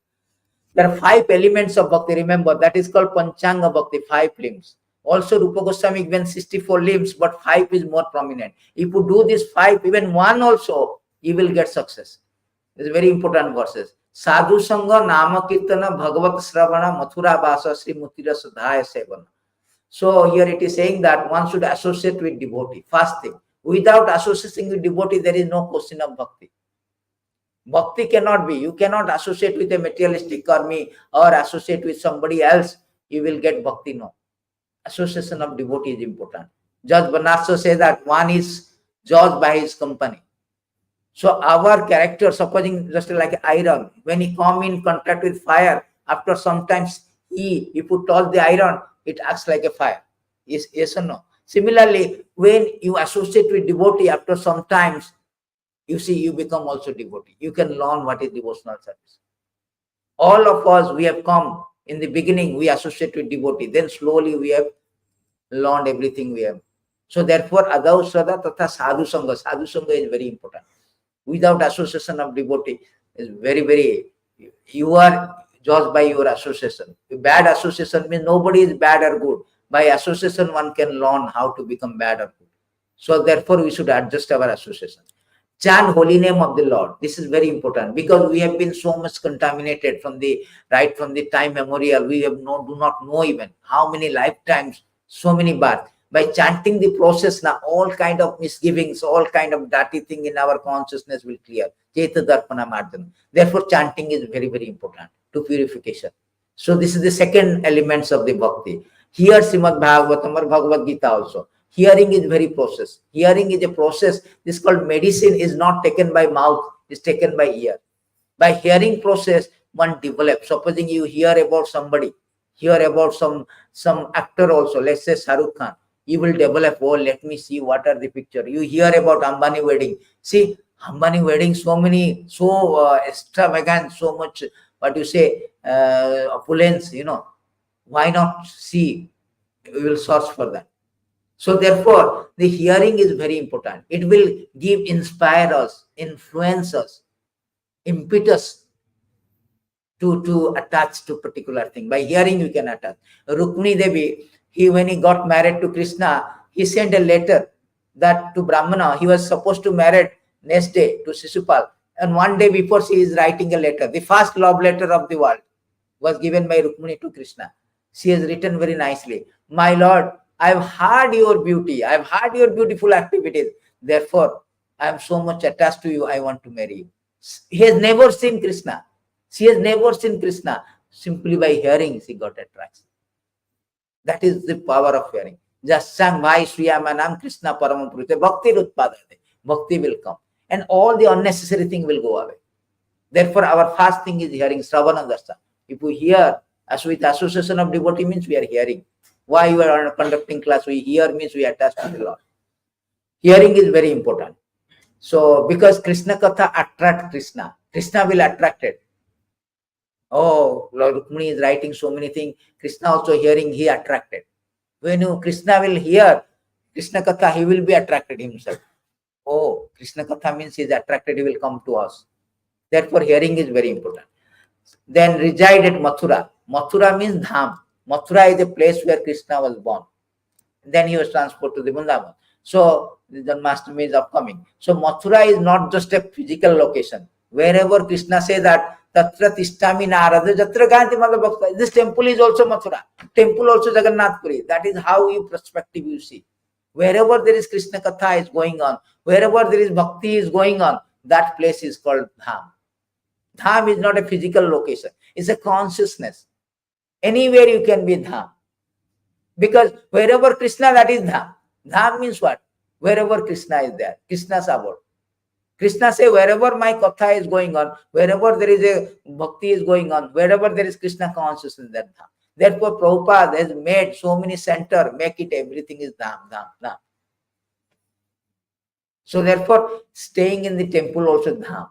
There are 5 elements of bhakti. Remember, that is called Panchanga Bhakti, 5 limbs. Also, Rupa Goswami given 64 limbs, but 5 is more prominent. If you do this 5, even 1 also, you will get success. It's very important verses. Sadhu Sangha, Nama Kirtana, Bhagavat Sravana, Mathura Vasa, Sri Mutira Sadhaya Sevana. So here it is saying that one should associate with devotee. First thing. Without associating with devotee, there is no question of bhakti. Bhakti cannot be. You cannot associate with a materialistic karmi or associate with somebody else. You will get bhakti. No. Association of devotee is important. Judge Banarso says that one is judged by his company. So our character, supposing just like iron, when he come in contact with fire, after sometimes if you touch the iron, it acts like a fire. Yes or no? Similarly, when you associate with devotee, after sometimes, you see, you become also devotee. You can learn what is devotional service. All of us, we have come in the beginning, we associate with devotee. Then slowly we have learned everything we have. So therefore, adau sada tatha sadhu sangha. Sadhu sangha is very important. Without association of devotee is very, very, you are judged by your association. Bad association means nobody is bad or good. By association, one can learn how to become bad or good. So therefore, we should adjust our association. Chant holy name of the Lord. This is very important because we have been so much contaminated from the right from the time memorial. We have do not know even how many lifetimes, so many births. By chanting the process now, all kind of misgivings, all kind of dirty thing in our consciousness will clear. Cheta darpana mardana. Therefore, chanting is very, very important to purification. So this is the second elements of the bhakti. Here Srimad Bhagavatam or Bhagavad Gita also. Hearing is very process. Hearing is a process. This is called medicine is not taken by mouth, is taken by ear. By hearing process, one develops. Supposing you hear about somebody, hear about some actor also, let's say Shahrukh Khan, you will develop, oh, let me see what are the picture. You hear about Ambani wedding. See, Ambani wedding, so many, so extravagant, so much, what you say, opulence, why not see? We will search for that. So therefore, the hearing is very important. It will inspire us, influence us, impetus to attach to particular thing. By hearing, you can attach. Rukmini Devi, when he got married to Krishna, he sent a letter that to Brahmana. He was supposed to marry next day to Shishupal. And one day before, she is writing a letter. The first love letter of the world was given by Rukmini to Krishna. She has written very nicely, my Lord, I've heard your beauty. I've heard your beautiful activities. Therefore, I am so much attached to you. I want to marry you. He has never seen Krishna. She has never seen Krishna. Simply by hearing, she got attraction. That is the power of hearing. Just sang Vai Sriyamanam Krishna Paramapurute. Bhakti Rutpadate. Bhakti will come. And all the unnecessary thing will go away. Therefore, our first thing is hearing, Sravana Dasa. If we hear, as with association of devotee means we are hearing. Why you are conducting class? We hear means we attach to the Lord. Hearing is very important. So, because Krishna Katha attract Krishna, Krishna will attract it. Oh, Lord Rukmini is writing so many things. Krishna also hearing, he attracted. When Krishna will hear Krishna Katha, he will be attracted himself. Oh, Krishna Katha means he is attracted, he will come to us. Therefore, hearing is very important. Then reside at Mathura. Mathura means Dham. Mathura is a place where Krishna was born. Then he was transported to the Vrindavan. So the Janmashtami is upcoming. So Mathura is not just a physical location. Wherever Krishna says that Tatra Tishtami Narada Jatra Ganti Madhavakta. This temple is also Mathura. Temple also Jagannath Puri. That is how you perspective you see. Wherever there is Krishna Katha is going on, wherever there is Bhakti is going on, that place is called Dham. Dham is not a physical location. It's a consciousness. Anywhere you can be Dham. Because wherever Krishna, that is Dham. Dham means what? Wherever Krishna is there. Krishna's abode. Krishna say, wherever my Katha is going on, wherever there is a Bhakti is going on, wherever there is Krishna consciousness, that Dham. Therefore, Prabhupada has made so many centers, make it everything is Dham, Dham, Dham. So therefore, staying in the temple also Dham.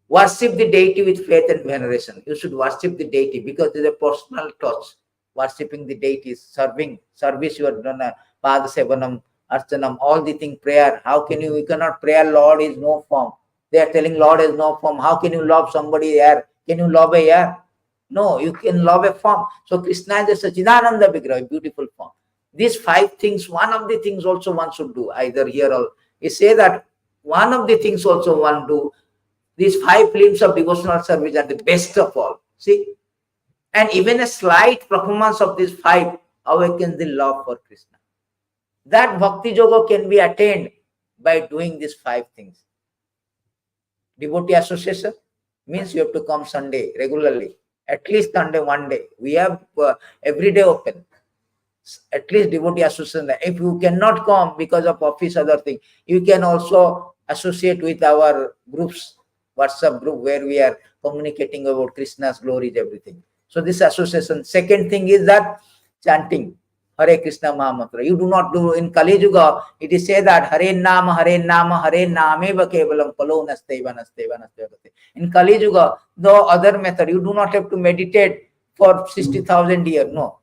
Worship the deity with faith and veneration. You should worship the deity because it's a personal touch. Worshipping the deity, service you are done, Pada Sevanam, Archanam, all the thing, prayer. How can you cannot pray, Lord is no form. They are telling Lord is no form. How can you love somebody here? Can you love a here? No, you can love a form. So Krishna is a Sachidananda Vigraha, beautiful form. These 5 things, one of the things also one should do, either here or you say that one of the things also one do. These 5 films of devotional service are the best of all. See? And even a slight performance of these 5 awakens the love for Krishna. That Bhakti Yoga can be attained by doing these 5 things. Devotee association means you have to come Sunday regularly. At least Sunday, one day. We have every day open. At least devotee association. If you cannot come because of office, other thing, you can also associate with our groups, WhatsApp group, where we are communicating about Krishna's glories, everything. So this association. Second thing is that chanting, Hare Krishna Mahamantra. You do not do in Kali Yuga. It is said that Hare Nama, Hare Nama, Hare Nameva Kevalam Kalo Nasteva Nasteva Nasteva. In Kali Yuga, the other method, you do not have to meditate for 60,000 years. No.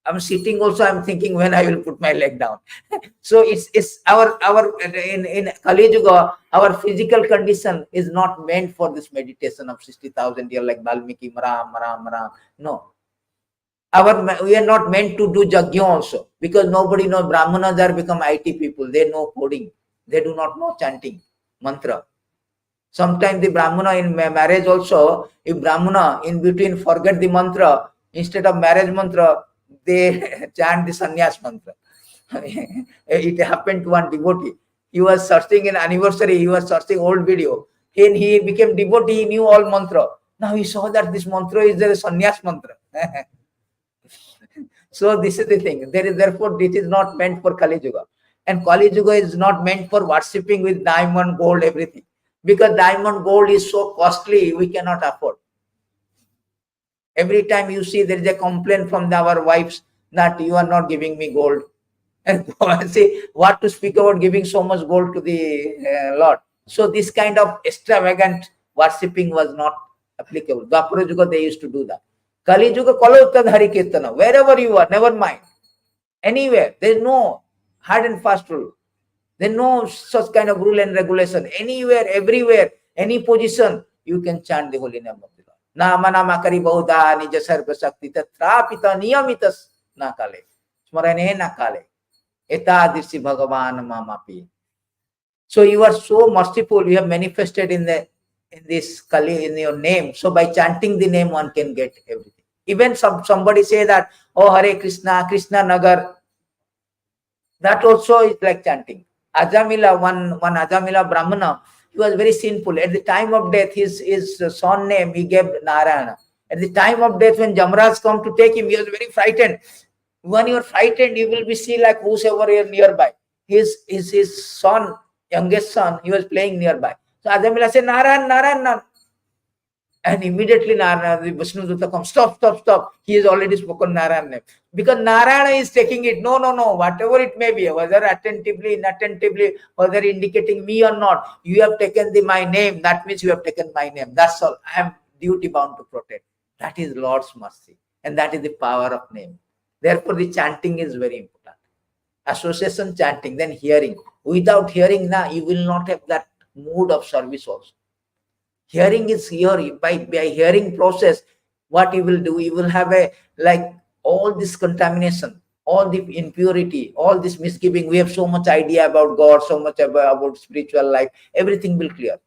I'm sitting also, I'm thinking when I will put my leg down. So it's our in Kali Yuga, our physical condition is not meant for this meditation of 60,000 years like Valmiki, Maram, Maram, Maram. No. We are not meant to do Jagya also, because nobody knows. Brahmanas are become IT people. They know coding. They do not know chanting mantra. Sometimes the Brahmana in marriage also, if Brahmana in between forget the mantra, instead of marriage mantra, they chant the sannyas mantra. It happened to one devotee. He was searching in anniversary, he was searching old video. He became devotee, he knew all mantra. Now he saw that this mantra is the sannyas mantra. So this is the thing. Therefore, this is not meant for Kali Yuga. And Kali Yuga is not meant for worshipping with diamond, gold, everything. Because diamond, gold is so costly, we cannot afford. Every time you see there is a complaint from our wives that you are not giving me gold. And see, what to speak about giving so much gold to the Lord. So this kind of extravagant worshipping was not applicable. Dwapara Yuga, they used to do that. Kali Yuga, Kalotad Hari Kirtana, wherever you are, never mind. Anywhere, there is no hard and fast rule. There is no such kind of rule and regulation. Anywhere, everywhere, any position, you can chant the holy name of the Lord. Nama nama kari bahuda nija sarva sakti tatrapita niyamitas nakale. Smarane nakale. Etadirsi Bhagavan mamapi. So you are so merciful, you have manifested in this Kali, in your name. So by chanting the name, one can get everything. Even somebody say that, oh Hare Krishna, Krishna Nagar. That also is like chanting. Ajamila, one Ajamila Brahmana, he was very sinful. At the time of death, his son name, he gave Narayana. At the time of death, when Jamraj come to take him, he was very frightened. When you are frightened, you will be see like whosoever is nearby. His son, youngest son, he was playing nearby. So Ajamila said, Narayan, Narayan, Narayan. And immediately Narayana, the Vishnu Dutta comes, stop. He has already spoken Narayana name. Because Narayana is taking it. No. Whatever it may be, whether attentively, inattentively, whether indicating me or not, you have taken my name. That means you have taken my name. That's all. I am duty bound to protect. That is Lord's mercy. And that is the power of name. Therefore, the chanting is very important. Association chanting, then hearing. Without hearing, you will not have that mood of service also. Hearing is here. By hearing process, what you will do, you will have all this contamination, all the impurity, all this misgiving. We have so much idea about God, so much about spiritual life. Everything will clear.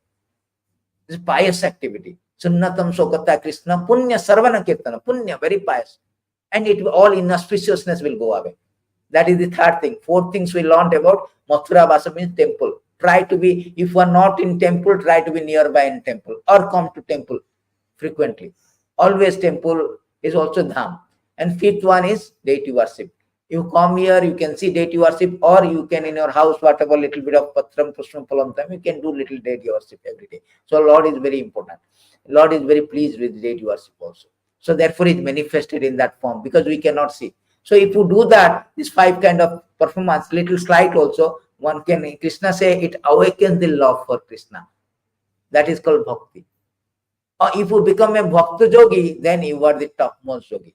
This is pious activity. Sunnatam Sokata Krishna, Punya Sarvana Kirtana, Punya, very pious. And all inauspiciousness will go away. That is the third thing. Fourth things we learned about Mathura Vasa means temple. Try to be, if you are not in temple, try to be nearby in temple or come to temple frequently. Always temple is also dham. And fifth one is deity worship. You come here, you can see deity worship, or you can in your house, whatever little bit of patram, pushpam, palamtam, you can do little deity worship every day. So Lord is very important. Lord is very pleased with deity worship also. So therefore it manifested in that form because we cannot see. So if you do that, this five kind of performance, little slight also, one can, Krishna say, it awakens the love for Krishna. That is called bhakti. Or if you become a bhakta yogi, then you are the topmost yogi.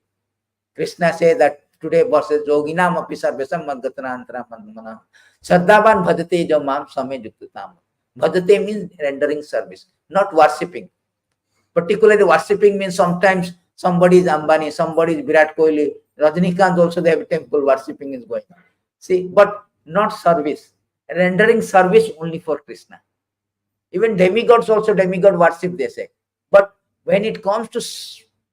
Krishna says that today verses yoginam api sarvesam madgatana mandamana sadhavan bhajate jamam same juktatam. Bhajate means rendering service, not worshipping. Particularly worshipping means sometimes somebody is Ambani, somebody is Virat Kohli, Rajinikanth also they have temple worshipping is going on. See, but not service. Rendering service only for Krishna. Even demigods also demigod worship they say. But when it comes to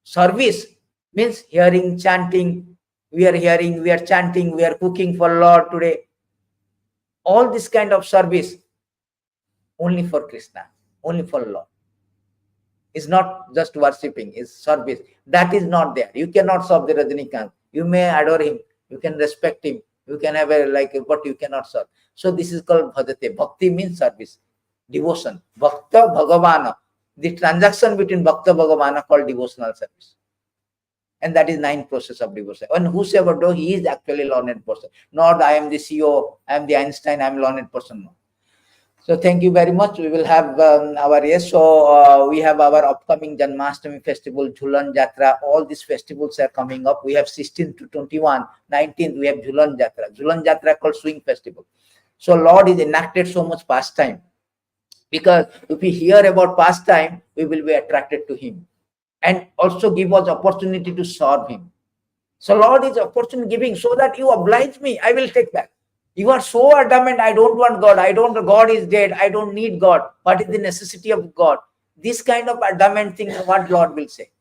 service, means hearing, chanting, we are hearing, we are chanting, we are cooking for Lord today. All this kind of service only for Krishna, only for Lord. It's not just worshipping, it's service. That is not there. You cannot serve the Rajinikanth. You may adore him, you can respect him, you can have but you cannot serve. So this is called bhajate. Bhakti means service, devotion. Bhakta Bhagavana. The transaction between Bhakta Bhagavana called devotional service. And that is 9 process of devotion. And whosoever do, he is actually learned person. Not I am the CEO, I am the Einstein, I am learned person. No. So thank you very much. We will have our yes. So we have our upcoming Janmashtami festival, Jhulan Jatra. All these festivals are coming up. We have 16 to 21. 19th we have Jhulan Jatra. Jhulan Jatra called Swing Festival. So Lord is enacted so much pastime, because if we hear about pastime, we will be attracted to Him, and also give us opportunity to serve Him. So Lord is opportunity giving, so that you oblige me, I will take back. You are so adamant, I don't want God, God is dead, I don't need God. What is the necessity of God? This kind of adamant thing, what Lord will say?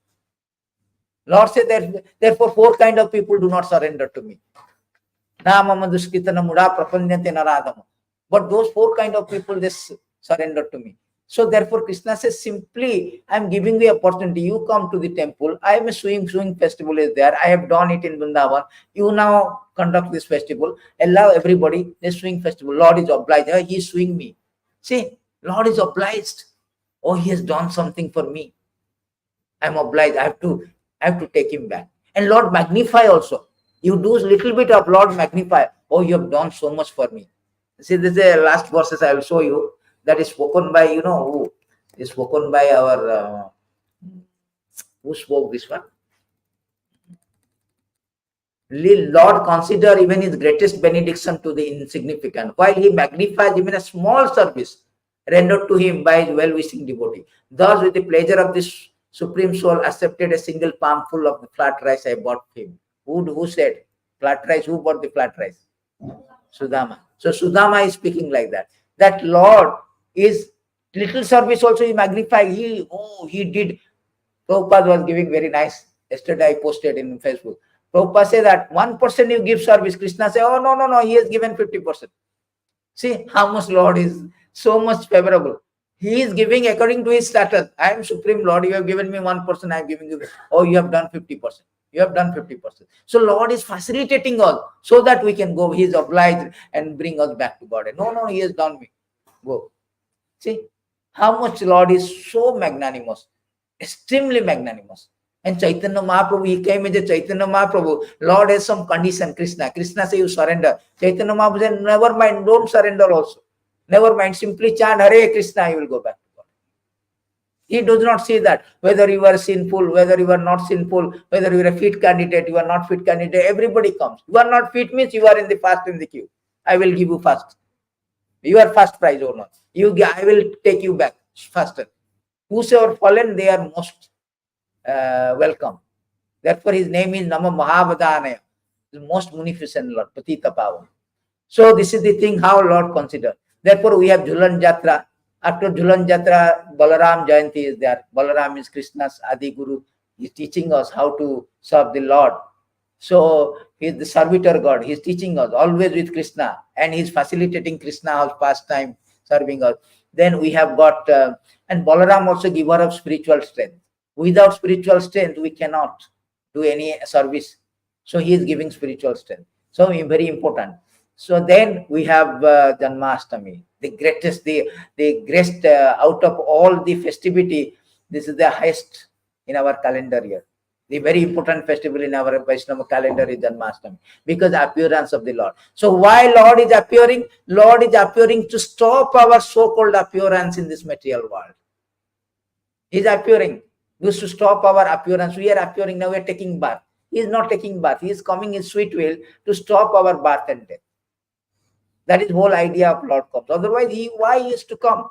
Lord said that, therefore 4 kind of people do not surrender to me. But those 4 kind of people, they surrender to me. So therefore Krishna says, simply I am giving the opportunity. You come to the temple. I am a swing festival is there. I have done it in Vrindavan. You now conduct this festival. Allow everybody the swing festival. Lord is obliged. He is swing me. See, Lord is obliged. Oh, He has done something for me. I am obliged. I have to take Him back. And Lord magnify also. You do little bit of Lord magnify. Oh, you have done so much for me. See, this is the last verses I will show you. That is spoken by, who is spoken by our, who spoke this one? Lord consider even His greatest benediction to the insignificant, while He magnifies even a small service rendered to Him by His well-wishing devotee. Thus, with the pleasure of this Supreme Soul, accepted a single palmful of the flat rice I bought Him. Who said flat rice? Who bought the flat rice? Sudama. So Sudama is speaking like that. That Lord is little service also He magnified. He did. Prabhupada was giving very nice. Yesterday I posted in Facebook. Prabhupada said that 1% you give service. Krishna said, oh, no, He has given 50%. See how much Lord is so much favorable. He is giving according to His status. I am Supreme Lord. You have given me 1%. I am giving you. Oh, you have done 50%. You have done 50%. So Lord is facilitating us so that we can go. He is obliged and bring us back to God. No, He has done me. Go. See how much Lord is so magnanimous, extremely magnanimous. And Chaitanya Mahaprabhu, He came as a Chaitanya Mahaprabhu. Lord has some condition. Krishna says you surrender. Chaitanya Mahaprabhu said, never mind, don't surrender also. Never mind, simply chant Hare Krishna, you will go back to God. He does not say that whether you are sinful, whether you are not sinful, whether you are a fit candidate, you are not fit candidate, everybody comes. You are not fit means you are in the first in the queue. I will give you first. You are first prize or not. I will take you back faster. Whosoever fallen, they are most welcome. Therefore, His name is Nama Mahavadhanaya, the most munificent Lord, Patita Pavan. So this is the thing how Lord consider. Therefore, we have Jhulan Jatra. After Jhulan Jatra, Balaram Jayanti is there. Balaram is Krishna's Adi Guru. He is teaching us how to serve the Lord. So He is the servitor God. He is teaching us always with Krishna, and He is facilitating Krishna's pastime, serving us. Then we have got, and Balaram also giver of spiritual strength. Without spiritual strength, we cannot do any service. So He is giving spiritual strength. So very important. So then we have Janmashtami, the greatest, the greatest out of all the festivity. This is the highest in our calendar year. The very important festival in our Vaishnava calendar is Janmashtami, because appearance of the Lord. So why Lord is appearing? Lord is appearing to stop our so-called appearance in this material world. He is appearing. We used to stop our appearance. We are appearing now. We are taking birth. He is not taking birth. He is coming in sweet will to stop our birth and death. That is the whole idea of Lord comes. Otherwise, why he is to come?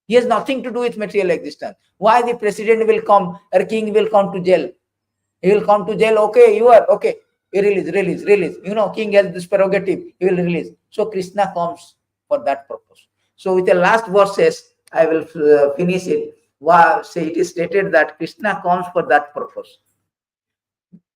He has nothing to do with material existence. Why the president will come or king will come to jail? He will come to jail. Okay, you are okay. Release. King has this prerogative. He will release. So Krishna comes for that purpose. So with the last verses, I will finish it. Say it is stated that Krishna comes for that purpose.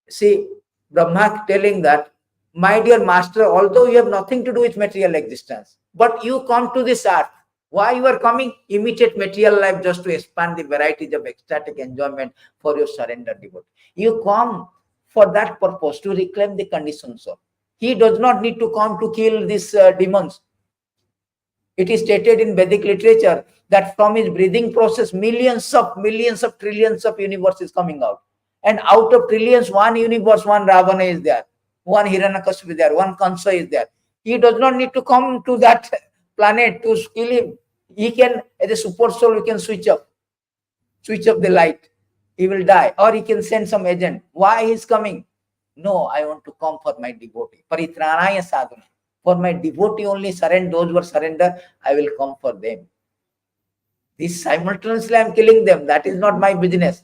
See, Brahma telling that, my dear master, although you have nothing to do with material existence, but you come to this earth. Why you are coming? Imitate material life just to expand the varieties of ecstatic enjoyment for your surrender devotee. You come for that purpose, to reclaim the conditioned soul. He does not need to come to kill these demons. It is stated in Vedic literature that from his breathing process, millions of trillions of universes coming out. And out of trillions, one universe, one Ravana is there, one Hiranyakashipu is there, one Kansa is there. He does not need to come to that planet to kill him. He can, as a super soul, we can switch off the light. He will die. Or he can send some agent. Why he is coming? No, I want to come for my devotee. Paritranaya sadhana. For my devotee only, surrender. Those who are surrender, I will come for them. This simultaneously I am killing them. That is not my business.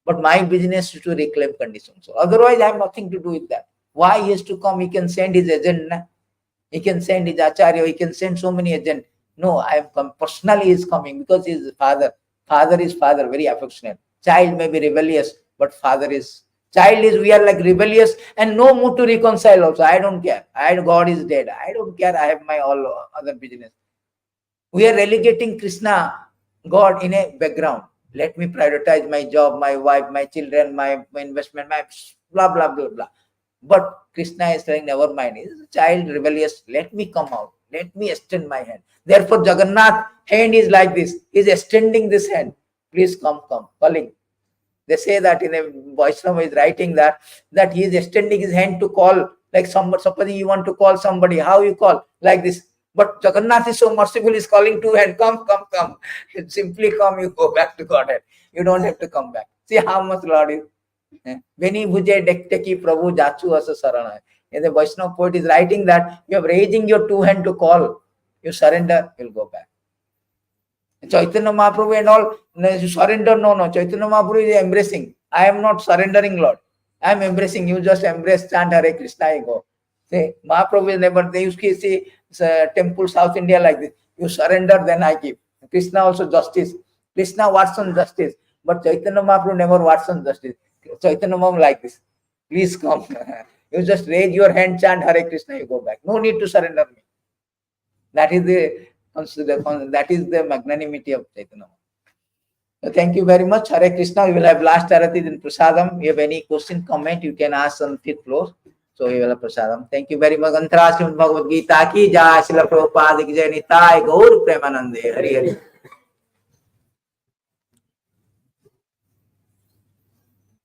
But my business is to reclaim condition. So otherwise, I have nothing to do with that. Why he has to come? He can send his agent. He can send his acharya. He can send so many agents. No, I am come. Personally, he is coming because he is father. Father is father, very affectionate. Child may be rebellious, but father is. Child is, we are like rebellious and no mood to reconcile also. I don't care. God is dead. I don't care. I have my all other business. We are relegating Krishna, God, in a background. Let me prioritize my job, my wife, my children, my investment, my blah, blah, blah, blah. But Krishna is saying, never mind. He is a child, rebellious. Let me come out. Let me extend my hand. Therefore, Jagannath hand is like this. He is extending this hand. Please come, calling. They say that in a Vaishnava is writing that he is extending his hand to call, like somebody, suppose you want to call somebody, how you call? Like this. But Jagannath is so merciful, is calling two hands, come. Simply come, you go back to Godhead. You don't have to come back. See how much Lord is. Veni bhuje dekteki Prabhu jachu asa sarana. And the Vaishnava poet is writing that you are raising your two hands to call. You surrender, you'll go back. Chaitanya Mahaprabhu and all, you surrender, no. Chaitanya Mahaprabhu is embracing. I am not surrendering, Lord. I am embracing. You just embrace, chant Hare Krishna, I go. See, Mahaprabhu is never, they used to see temple South India like this. You surrender, then I give. Krishna also justice. Krishna wants on justice. But Chaitanya Mahaprabhu never wants on justice. Chaitanya Mahaprabhu like this. Please come. You just raise your hand, chant Hare Krishna, you go back. No need to surrender me. That is the magnanimity of Chaitanya. So thank you very much. Hare Krishna. We will have last arati in Prasadam. If you have any question, comment, you can ask on 5th floor. So we will have Prasadam. Thank you very much. Antarashram Bhagavad Gita ki jai, Srila Prabhupada ki jai, Nitai Gaur Premanande. Hari Hari.